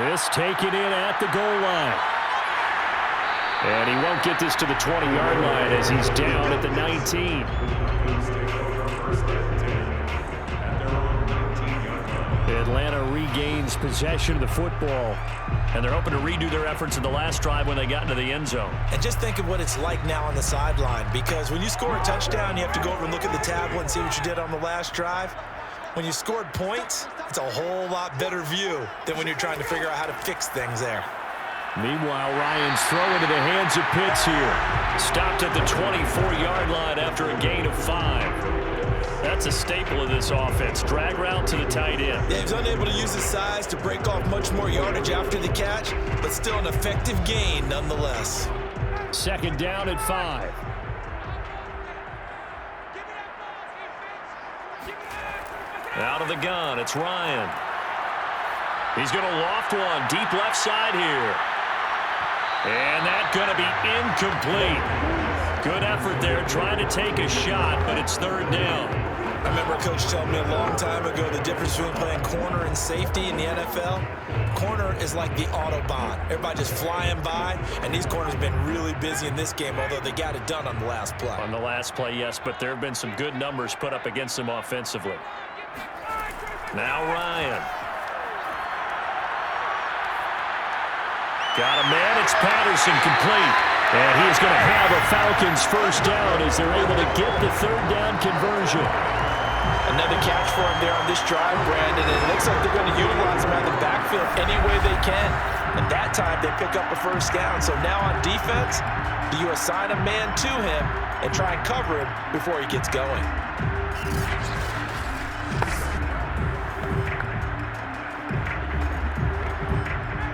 This taken in at the goal line. And he won't get this to the 20-yard line as he's down at the 19. Atlanta regains possession of the football. And they're hoping to redo their efforts in the last drive when they got into the end zone. And just think of what it's like now on the sideline, because when you score a touchdown, you have to go over and look at the tablet and see what you did on the last drive. When you scored points, it's a whole lot better view than when you're trying to figure out how to fix things there. Meanwhile, Ryan's throw into the hands of Pitts here. Stopped at the 24-yard line after a gain of 5. That's a staple of this offense. Drag route to the tight end. Yeah, he's unable to use his size to break off much more yardage after the catch, but still an effective gain nonetheless. 2nd down at 5. Out of the gun, it's Ryan. He's going to loft one deep left side here. And that's going to be incomplete. Good effort there, trying to take a shot, but it's 3rd down. I remember a coach telling me a long time ago the difference between playing corner and safety in the NFL. Corner is like the Autobahn. Everybody just flying by, and these corners have been really busy in this game, although they got it done on the last play. On the last play, yes, but there have been some good numbers put up against them offensively. Now Ryan. Got a man, it's Patterson, complete. And he is going to have a Falcons first down as they're able to get the 3rd down conversion. Another catch for him there on this drive, Brandon, and it looks like they're going to utilize him out of the backfield any way they can. And that time they pick up a first down. So now on defense, do you assign a man to him and try and cover him before he gets going?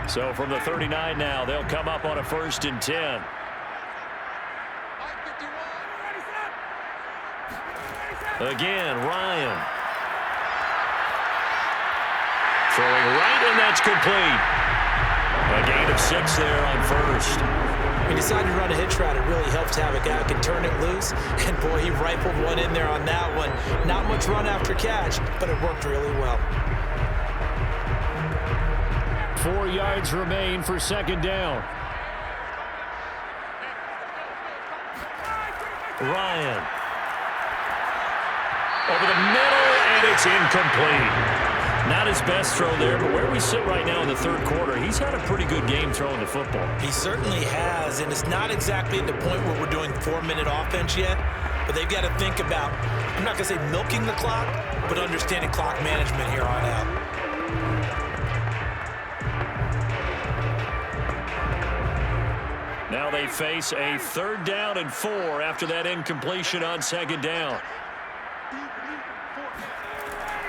So from the 39 now, they'll come up on a 1st and 10. Again, Ryan. Throwing right, and that's complete. A gain of 6 there on 1st. When you decide to run a hitch route, it really helps to have a guy who can turn it loose. And, boy, he rifled one in there on that one. Not much run after catch, but it worked really well. 4 yards remain for second down. Ryan. Over the middle, and it's incomplete. Not his best throw there, but where we sit right now in the third quarter, he's had a pretty good game throwing the football. He certainly has, and it's not exactly at the point where we're doing 4-minute offense yet, but they've got to think about, I'm not going to say milking the clock, but understanding clock management here on out. Now they face a 3rd down and 4 after that incompletion on second down.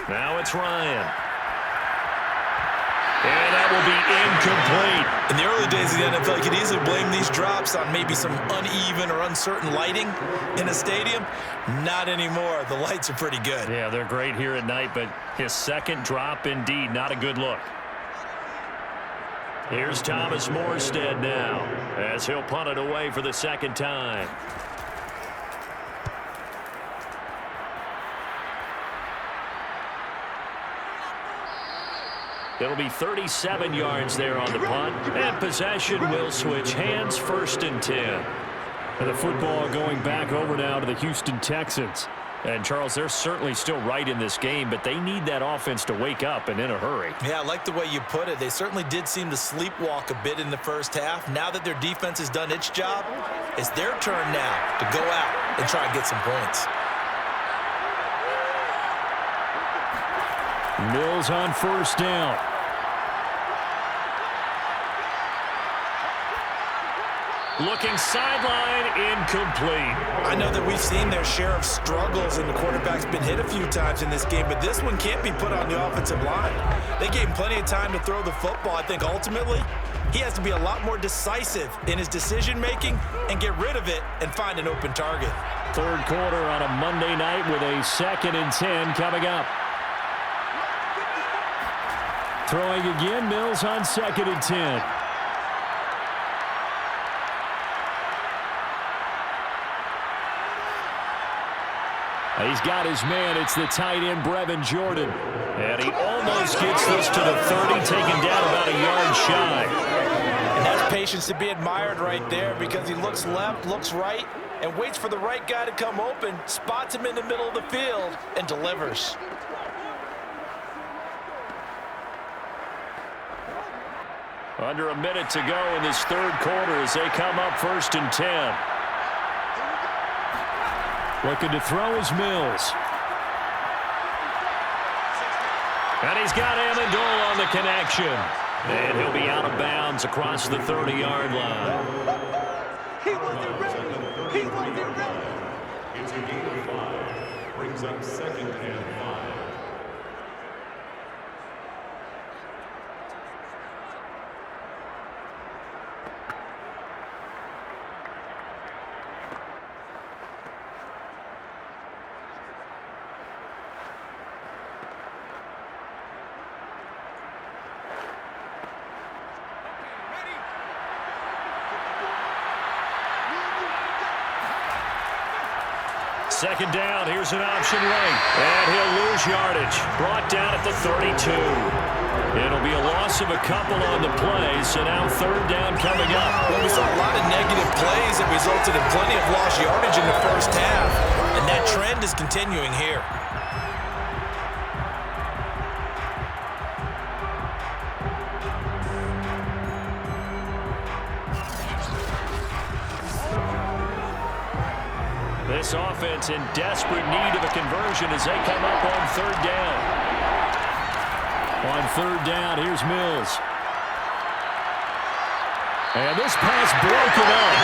Now it's Ryan. And that will be incomplete. In the early days of the NFL, you could easily blame these drops on maybe some uneven or uncertain lighting in a stadium. Not anymore. The lights are pretty good. Yeah, they're great here at night, but his second drop, indeed, not a good look. Here's Thomas Morstead now, as he'll punt it away for the second time. It'll be 37 yards there on the punt, and possession will switch hands, 1st and 10. And the football going back over now to the Houston Texans. And, Charles, they're certainly still right in this game, but they need that offense to wake up and in a hurry. Yeah, I like the way you put it. They certainly did seem to sleepwalk a bit in the first half. Now that their defense has done its job, it's their turn now to go out and try and get some points. Mills on 1st down. Looking sideline, incomplete. I know that we've seen their share of struggles, and the quarterback's been hit a few times in this game, but this one can't be put on the offensive line. They gave him plenty of time to throw the football. I think ultimately he has to be a lot more decisive in his decision-making and get rid of it and find an open target. Third quarter on a Monday night with a 2nd and 10 coming up. Throwing again, Mills on 2nd and 10. He's got his man. It's the tight end, Brevin Jordan. And he almost gets this to the 30, taken down about a yard shy. And that's patience to be admired right there, because he looks left, looks right, and waits for the right guy to come open, spots him in the middle of the field, and delivers. Under a minute to go in this third quarter as they come up 1st and 10. Looking to throw is Mills. And he's got Amendola on the connection. And he'll be out of bounds across the 30-yard line. He wasn't ready. He wasn't ready. It's a gain of 5. Brings up 2nd and 5. Second down, here's an option right. And he'll lose yardage. Brought down at the 32. It'll be a loss of a couple on the play, so now 3rd down coming up. Well, we saw a lot of negative plays that resulted in plenty of lost yardage in the first half, and that trend is continuing here. This offense in desperate need of a conversion as they come up on 3rd down. On 3rd down, here's Mills. And this pass broken up.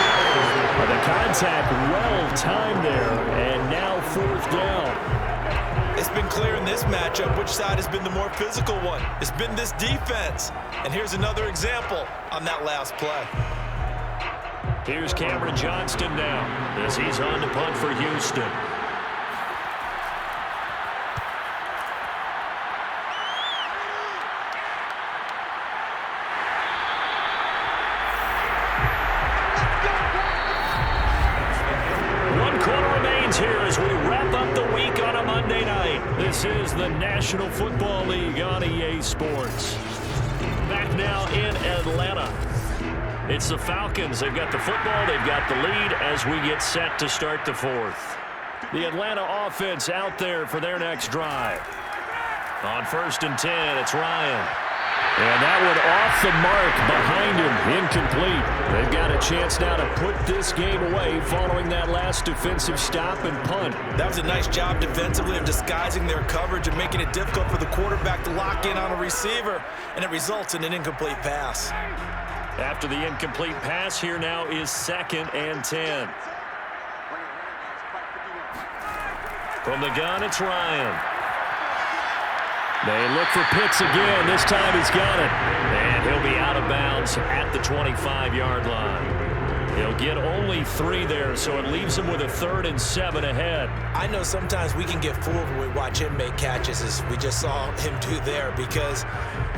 The contact well timed there, and now 4th down. It's been clear in this matchup which side has been the more physical one. It's been this defense. And here's another example on that last play. Here's Cameron Johnston now as he's on to punt for Houston. One quarter remains here as we wrap up the week on a Monday night. This is the National Football League on EA Sports. Back now in Atlanta. It's the Falcons. They've got the football. They've got the lead as we get set to start the fourth. The Atlanta offense out there for their next drive. On 1st and 10, it's Ryan. And that one off the mark behind him, incomplete. They've got a chance now to put this game away following that last defensive stop and punt. That was a nice job defensively of disguising their coverage and making it difficult for the quarterback to lock in on a receiver, and it results in an incomplete pass. After the incomplete pass, here now is 2nd and 10. From the gun, it's Ryan. They look for Pitts again. This time he's got it. And he'll be out of bounds at the 25-yard line. He'll get only 3 there, so it leaves him with a 3rd and 7 ahead. I know sometimes we can get fooled when we watch him make catches, as we just saw him do there, because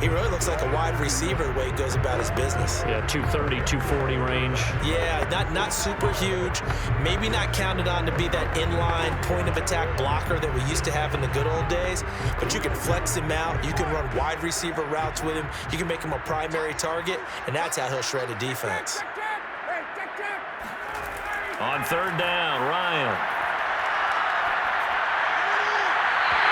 he really looks like a wide receiver the way he goes about his business. Yeah, 230, 240 range. Yeah, not super huge. Maybe not counted on to be that inline point-of-attack blocker that we used to have in the good old days, but you can flex him out. You can run wide receiver routes with him. You can make him a primary target, and that's how he'll shred a defense. On 3rd down, Ryan.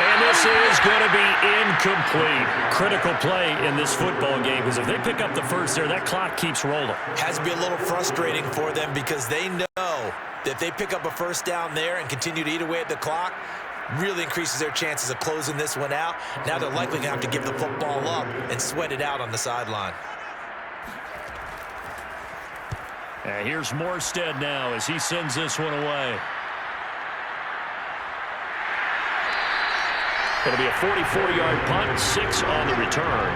And this is going to be incomplete. Critical play in this football game, because if they pick up the first there, that clock keeps rolling. Has to be a little frustrating for them, because they know that if they pick up a first down there and continue to eat away at the clock, really increases their chances of closing this one out. Now they're likely going to have to give the football up and sweat it out on the sideline. And here's Morstead now as he sends this one away. It'll be a 44-yard punt, 6 on the return.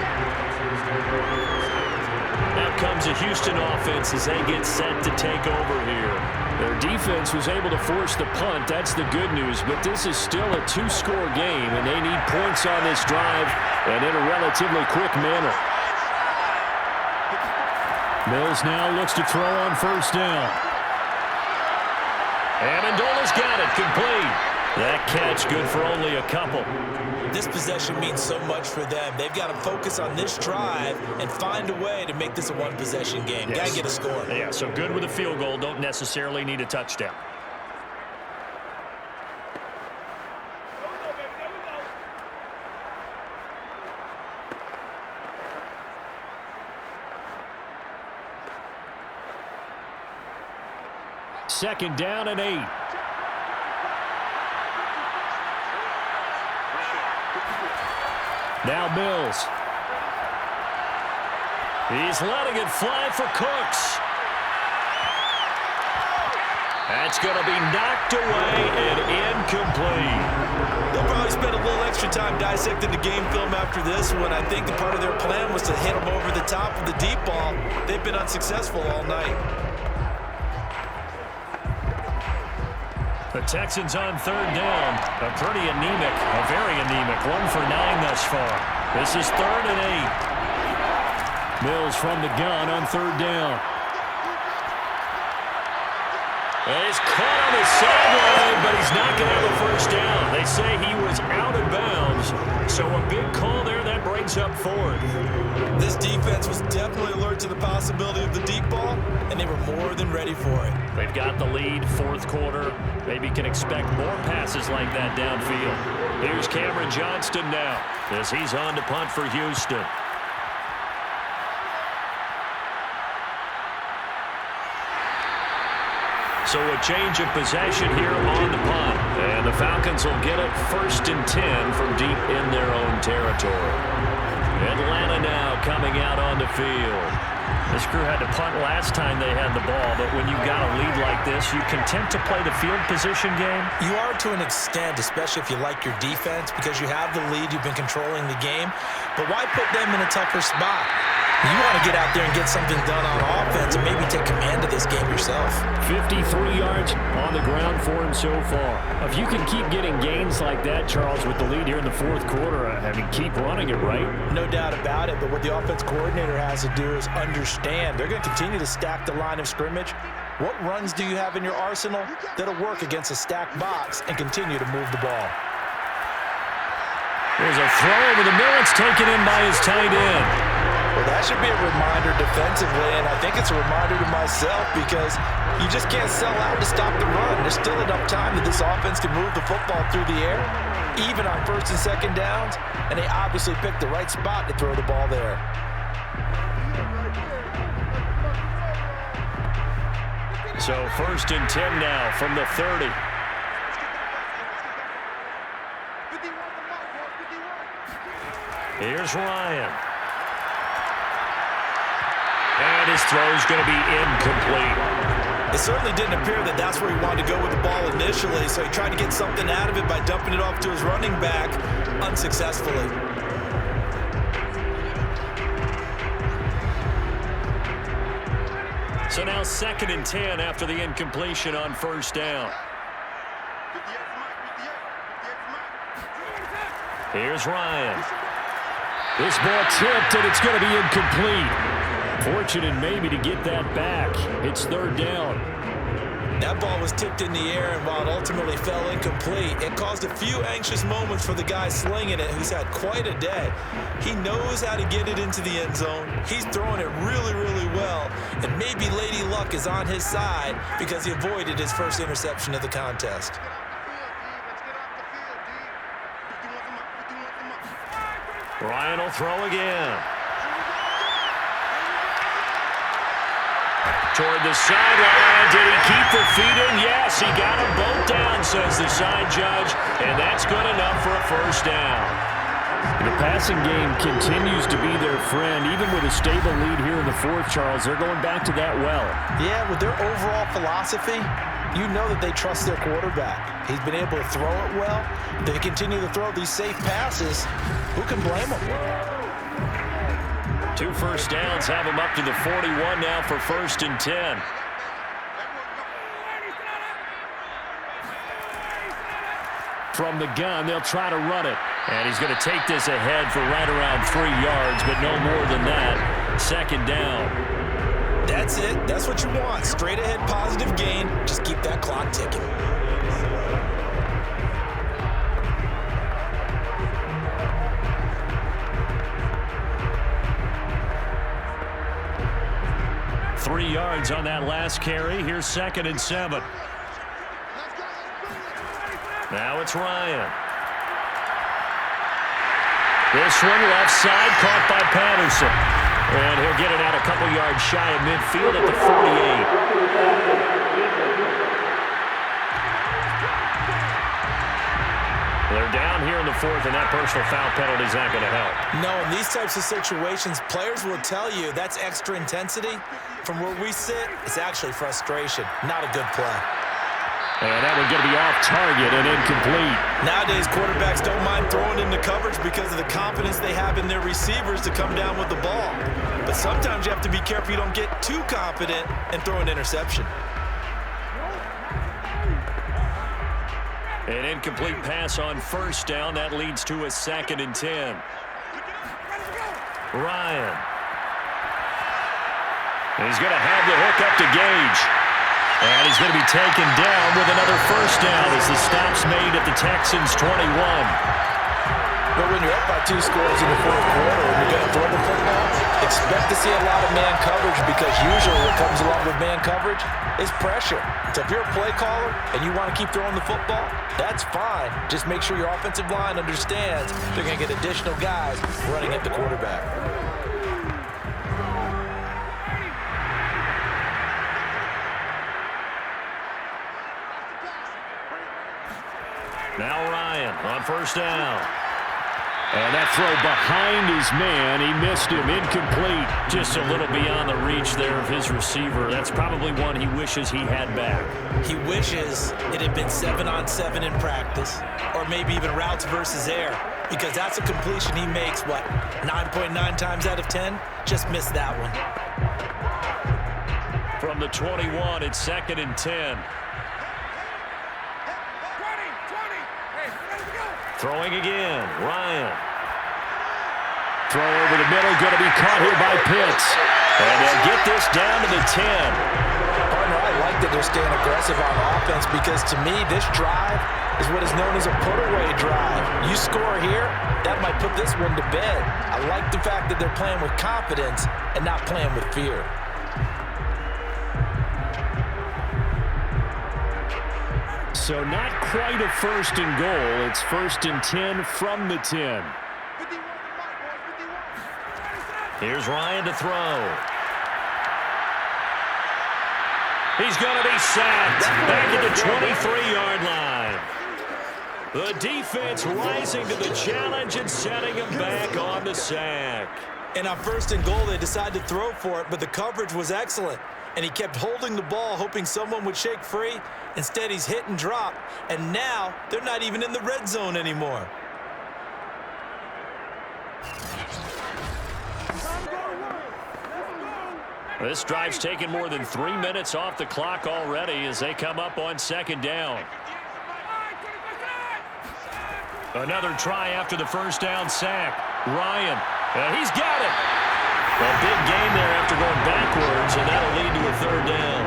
Now comes a Houston offense as they get set to take over here. Their defense was able to force the punt. That's the good news, but this is still a 2-score game, and they need points on this drive and in a relatively quick manner. Mills now looks to throw on 1st down. Amendola's got it, complete. That catch good for only a couple. This possession means so much for them. They've got to focus on this drive and find a way to make this a one-possession game. Got to get a score. Yeah, so good with a field goal. Don't necessarily need a touchdown. Second down and 8. Now Mills. He's letting it fly for Cooks. That's going to be knocked away and incomplete. They'll probably spend a little extra time dissecting the game film after this one. I think the part of their plan was to hit them over the top of the deep ball. They've been unsuccessful all night. The Texans on 3rd down. A pretty anemic, a very anemic. 1 for 9 thus far. This is 3rd and 8. Mills from the gun on 3rd down. And he's caught on the sideline, but he's not going to have a first down. They say he was out of bounds. So a big call there that brings up 4th. This defense was definitely alert to the possibility of the deep ball, and they were more than ready for it. They've got the lead, 4th quarter. Maybe can expect more passes like that downfield. Here's Cameron Johnston now as he's on to punt for Houston. So a change of possession here on the punt. And the Falcons will get it 1st and 10 from deep in their own territory. Atlanta now coming out on the field. This crew had to punt last time they had the ball, but when you've got a lead like this, you content to play the field position game? You are to an extent, especially if you like your defense, because you have the lead, you've been controlling the game. But why put them in a tougher spot? You want to get out there and get something done on offense and maybe take command of this game yourself. 53 yards on the ground for him so far. If you can keep getting gains like that, Charles, with the lead here in the 4th quarter, I mean, keep running it, right? No doubt about it, but what the offense coordinator has to do is understand. They're going to continue to stack the line of scrimmage. What runs do you have in your arsenal that'll work against a stacked box and continue to move the ball? There's a throw over the middle. It's taken in by his tight end. Well, that should be a reminder defensively, and I think it's a reminder to myself because you just can't sell out to stop the run. There's still enough time that this offense can move the football through the air, even on first and second downs, and they obviously picked the right spot to throw the ball there. So 1st and 10 now from the 30. Here's Ryan. And his throw's going to be incomplete. It certainly didn't appear that that's where he wanted to go with the ball initially, so he tried to get something out of it by dumping it off to his running back unsuccessfully. So now 2nd and 10 after the incompletion on 1st down. Here's Ryan. This ball tipped, and it's going to be incomplete. Fortunate maybe to get that back. It's 3rd down. That ball was tipped in the air, and while it ultimately fell incomplete, it caused a few anxious moments for the guy slinging it, who's had quite a day. He knows how to get it into the end zone. He's throwing it really, really well, and maybe Lady Luck is on his side because he avoided his first interception of the contest. Ryan will throw again. Toward the sideline. Did he keep the feet in? Yes, he got them both down, says the side judge, and that's good enough for a 1st down. The passing game continues to be their friend. Even with a stable lead here in the 4th, Charles, they're going back to that well. Yeah, with their overall philosophy, you know that they trust their quarterback. He's been able to throw it well. They continue to throw these safe passes. Who can blame them? 2 first downs have him up to the 41 now for 1st and 10. From the gun, they'll try to run it. And he's going to take this ahead for right around 3 yards, but no more than that. 2nd down. That's it. That's what you want. Straight ahead positive gain. Just keep that clock ticking. Three yards on that last carry. Here's 2nd and 7. Now it's Ryan. This one left side caught by Patterson. And he'll get it out a couple yards shy of midfield at the 48. They're down here in the 4th, and that personal foul penalty is not going to help. No, in these types of situations, players will tell you that's extra intensity. From where we sit, it's actually frustration, not a good play. And that one's going to be off target and incomplete. Nowadays, quarterbacks don't mind throwing into coverage because of the confidence they have in their receivers to come down with the ball. But sometimes you have to be careful you don't get too confident and throw an interception. An incomplete pass on 1st down. That leads to a 2nd and 10. Ryan. He's going to have the hook up to Gage. And he's going to be taken down with another 1st down as the stop's made at the Texans' 21. But when you're up by 2 scores in the 4th quarter and you're going to throw the football, expect to see a lot of man coverage because usually what comes along with man coverage is pressure. So if you're a play caller and you want to keep throwing the football, that's fine. Just make sure your offensive line understands they're going to get additional guys running at the quarterback. Now Ryan on 1st down. And that throw behind his man, he missed him, incomplete. Just a little beyond the reach there of his receiver. That's probably one he wishes he had back. He wishes it had been 7-on-7 in practice, or maybe even routes versus air, because that's a completion he makes, 9.9 times out of 10? Just missed that one. From the 21, it's 2nd and 10. Throwing again, Ryan. Throw over the middle, going to be caught here by Pitts. And they'll get this down to the 10. Partner, I like that they're staying aggressive on offense because, to me, this drive is what is known as a put-away drive. You score here, that might put this one to bed. I like the fact that they're playing with confidence and not playing with fear. So not quite a first and goal. It's 1st and 10 from the 10. Here's Ryan to throw. He's going to be sacked back at the 23-yard line. The defense rising to the challenge and setting him back on the sack. And on 1st and goal, they decided to throw for it, but the coverage was excellent. And he kept holding the ball, hoping someone would shake free. Instead, he's hit and dropped. And now, they're not even in the red zone anymore. This drive's taken more than 3 minutes off the clock already as they come up on 2nd down. Another try after the 1st down sack. Ryan, he's got it. A big gain there after going backwards, and that'll lead to a 3rd down.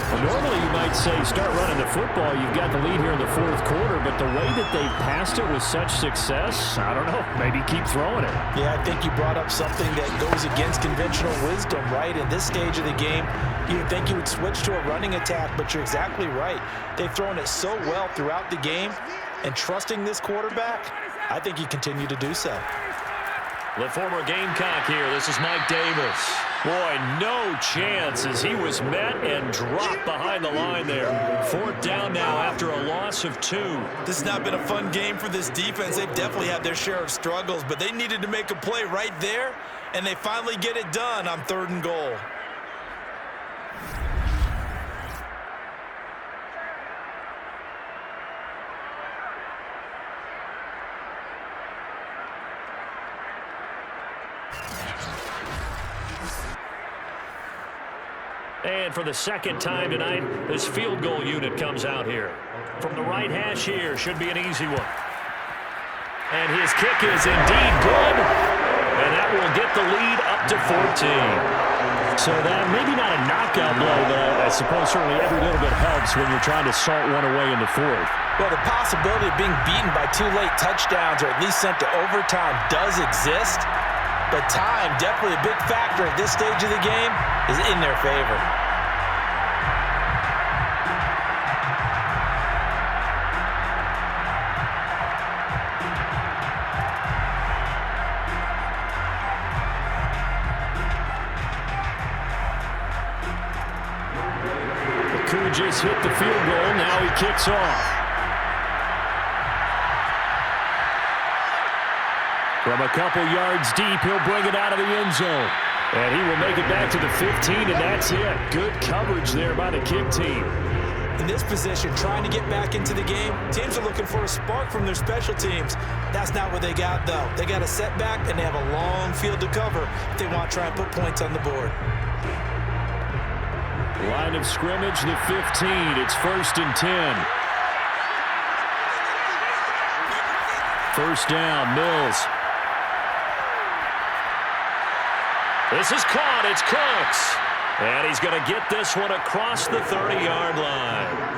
Well, normally you might say start running the football. You've got the lead here in the 4th quarter, but the way that they've passed it with such success, I don't know, maybe keep throwing it. Yeah, I think you brought up something that goes against conventional wisdom, right? In this stage of the game, you would think you would switch to a running attack, but you're exactly right. They've thrown it so well throughout the game, and trusting this quarterback, I think you continue to do so. The former Gamecock here. This is Mike Davis. Boy, no chance as he was met and dropped behind the line there. 4th down now after a loss of 2. This has not been a fun game for this defense. They've definitely had their share of struggles, but they needed to make a play right there, and they finally get it done on 3rd and goal. And for the 2nd time tonight, this field goal unit comes out here. From the right hash here, should be an easy one. And his kick is indeed good. And that will get the lead up to 14. So that maybe not a knockout blow, but I suppose certainly every little bit helps when you're trying to salt one away in the 4th. Well, the possibility of being beaten by 2 late touchdowns or at least sent to overtime does exist. But time, definitely a big factor at this stage of the game, is in their favor. Could just hit the field goal. Now he kicks off. From a couple yards deep, he'll bring it out of the end zone. And he will make it back to the 15, and that's it. Good coverage there by the kick team. In this position, trying to get back into the game, teams are looking for a spark from their special teams. That's not what they got, though. They got a setback, and they have a long field to cover if they want to try and put points on the board. Line of scrimmage, the 15. It's 1st and 10. 1st down, Mills. This is caught. It's Cooks. And he's going to get this one across the 30-yard line.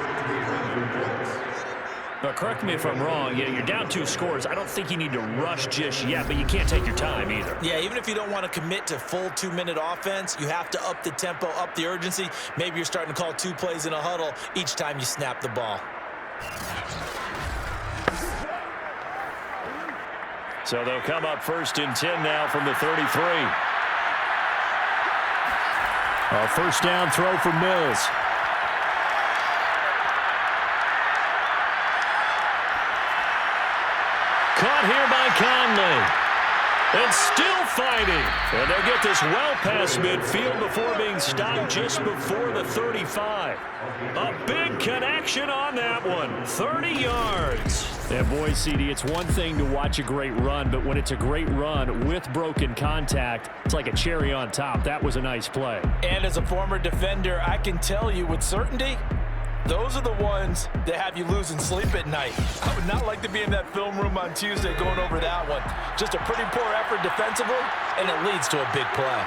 But correct me if I'm wrong. Yeah, you're down 2 scores. I don't think you need to rush just yet, but you can't take your time either. Yeah, even if you don't want to commit to full 2-minute offense, you have to up the tempo, up the urgency. Maybe you're starting to call 2 plays in a huddle each time you snap the ball. So they'll come up 1st and 10 now from the 33. A 1st down throw for Mills. Caught here by Conley. And still fighting. And they'll get this well past midfield before being stopped just before the 35. A big connection on that one. 30 yards. And boy, CD, it's one thing to watch a great run, but when it's a great run with broken contact, it's like a cherry on top. That was a nice play. And as a former defender, I can tell you with certainty, those are the ones that have you losing sleep at night. I would not like to be in that film room on Tuesday going over that one. Just a pretty poor effort defensively, and it leads to a big play.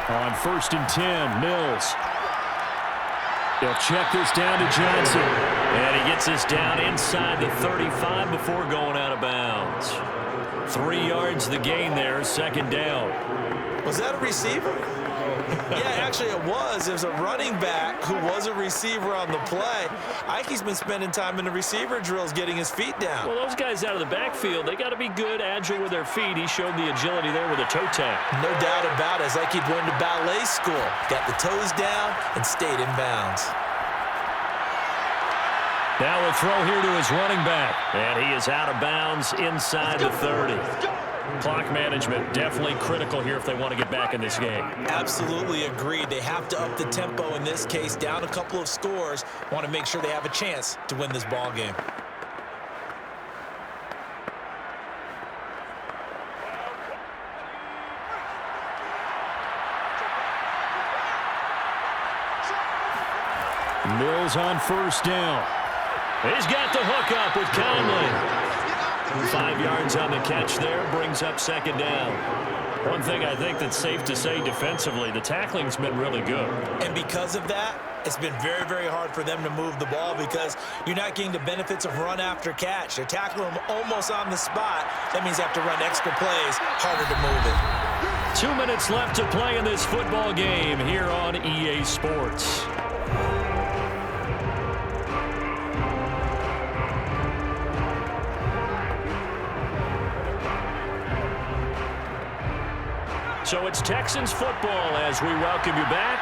On 1st and 10, Mills. They'll check this down to Johnson. And he gets this down inside the 35 before going out of bounds. 3 yards the gain there, 2nd down. Was that a receiver? Yeah, actually it was. It was a running back who was a receiver on the play. Ike's been spending time in the receiver drills getting his feet down. Well, those guys out of the backfield, they got to be good, agile with their feet. He showed the agility there with a toe tap. No doubt about it. As Ike went to ballet school. Got the toes down and stayed in bounds. Now a throw here to his running back. And he is out of bounds inside the 30. Clock management definitely critical here if they want to get back in this game. Absolutely agreed. They have to up the tempo in this case, down a couple of scores. Want to make sure they have a chance to win this ball game. Mills on 1st down. He's got the hook up with Conley. 5 yards on the catch there, brings up 2nd down. One thing I think that's safe to say defensively, the tackling's been really good. And because of that, it's been very, very hard for them to move the ball because you're not getting the benefits of run after catch. They're tackling them almost on the spot. That means they have to run extra plays, harder to move it. 2 minutes left to play in this football game here on EA Sports. So it's Texans football as we welcome you back.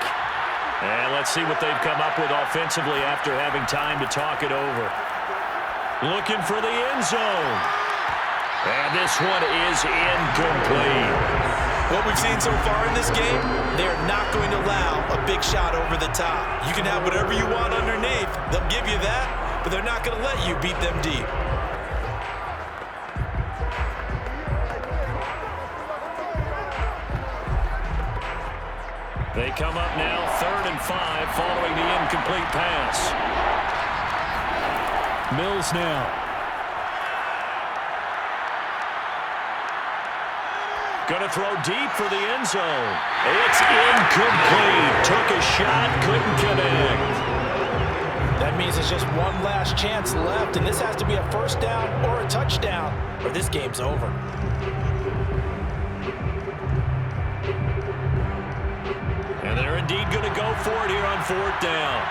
And let's see what they've come up with offensively after having time to talk it over. Looking for the end zone. And this one is incomplete. What we've seen so far in this game, they're not going to allow a big shot over the top. You can have whatever you want underneath. They'll give you that, but they're not going to let you beat them deep. They come up now 3rd and 5 following the incomplete pass. Mills now. Going to throw deep for the end zone. It's incomplete. Took a shot, couldn't connect. That means there's just one last chance left, and this has to be a 1st down or a touchdown, or this game's over. And they're indeed going to go for it here on 4th down.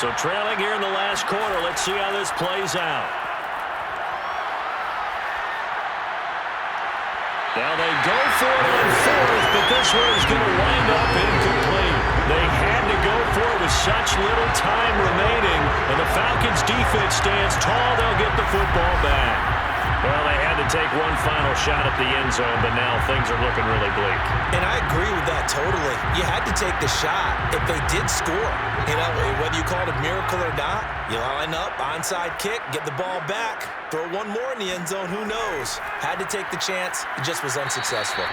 So trailing here in the last quarter. Let's see how this plays out. Now they go for it on 4th, but this one is going to wind up incomplete. They had to go for it with such little time remaining, and the Falcons defense stands tall. They'll get the football back. Well, they had to take one final shot at the end zone, but now things are looking really bleak. And I agree with that totally. You had to take the shot if they did score. You know, whether you call it a miracle or not, you line up, onside kick, get the ball back, throw one more in the end zone, who knows? Had to take the chance, it just was unsuccessful.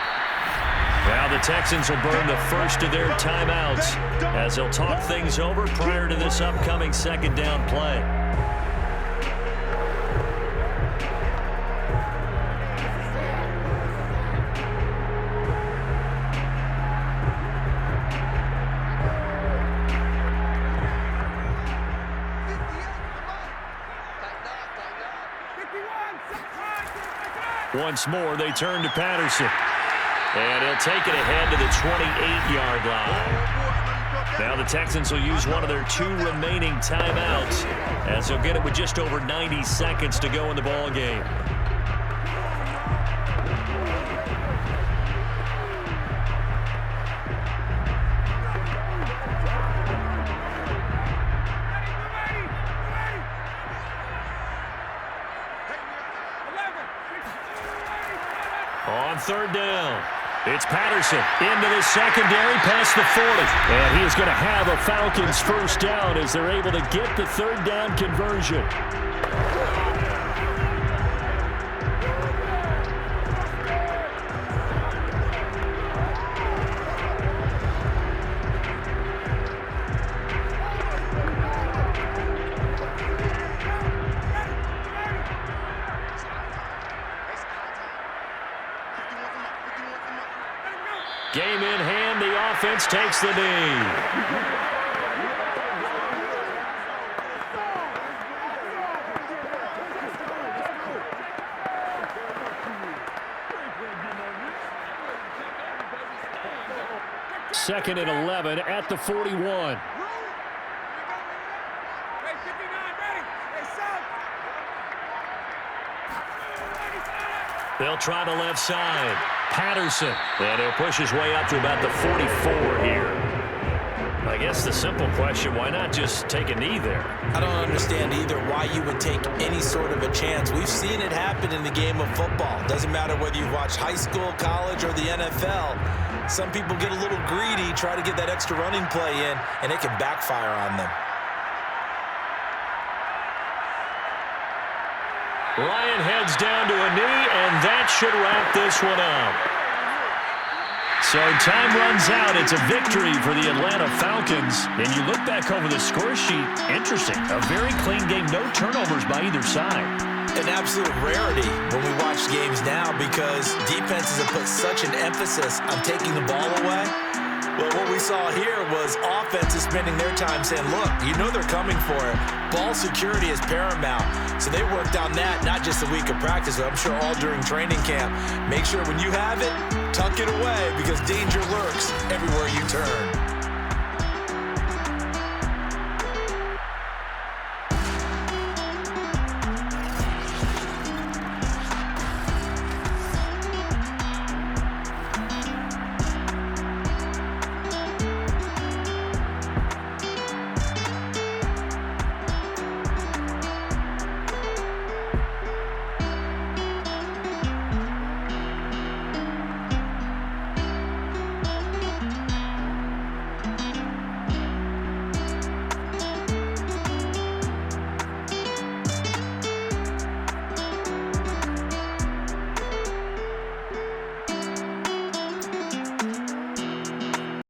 Now the Texans will burn the first of their timeouts as they'll talk things over prior to this upcoming 2nd down play. Once more, they turn to Patterson. And he'll take it ahead to the 28-yard line. Now the Texans will use one of their 2 remaining timeouts as they'll get it with just over 90 seconds to go in the ball game. On 3rd down, it's Patterson into the secondary past the 40. And he is going to have a Falcons 1st down as they're able to get the 3rd down conversion. offense takes the knee. Second and 11 at the 41. They'll try the left side. Patterson. And he'll push his way up to about the 44 here. I guess the simple question, why not just take a knee there? I don't understand either why you would take any sort of a chance. We've seen it happen in the game of football. Doesn't matter whether you've watched high school, college, or the NFL. Some people get a little greedy, try to get that extra running play in, and it can backfire on them. Ryan heads down to a knee, and that should wrap this one up. So time runs out. It's a victory for the Atlanta Falcons. And you look back over the score sheet, interesting. A very clean game, no turnovers by either side. An absolute rarity when we watch games now because defenses have put such an emphasis on taking the ball away. Well, what we saw here was offenses spending their time saying, look, you know they're coming for it. Ball security is paramount. So they worked on that not just a week of practice, but I'm sure all during training camp. Make sure when you have it, tuck it away because danger lurks everywhere you turn.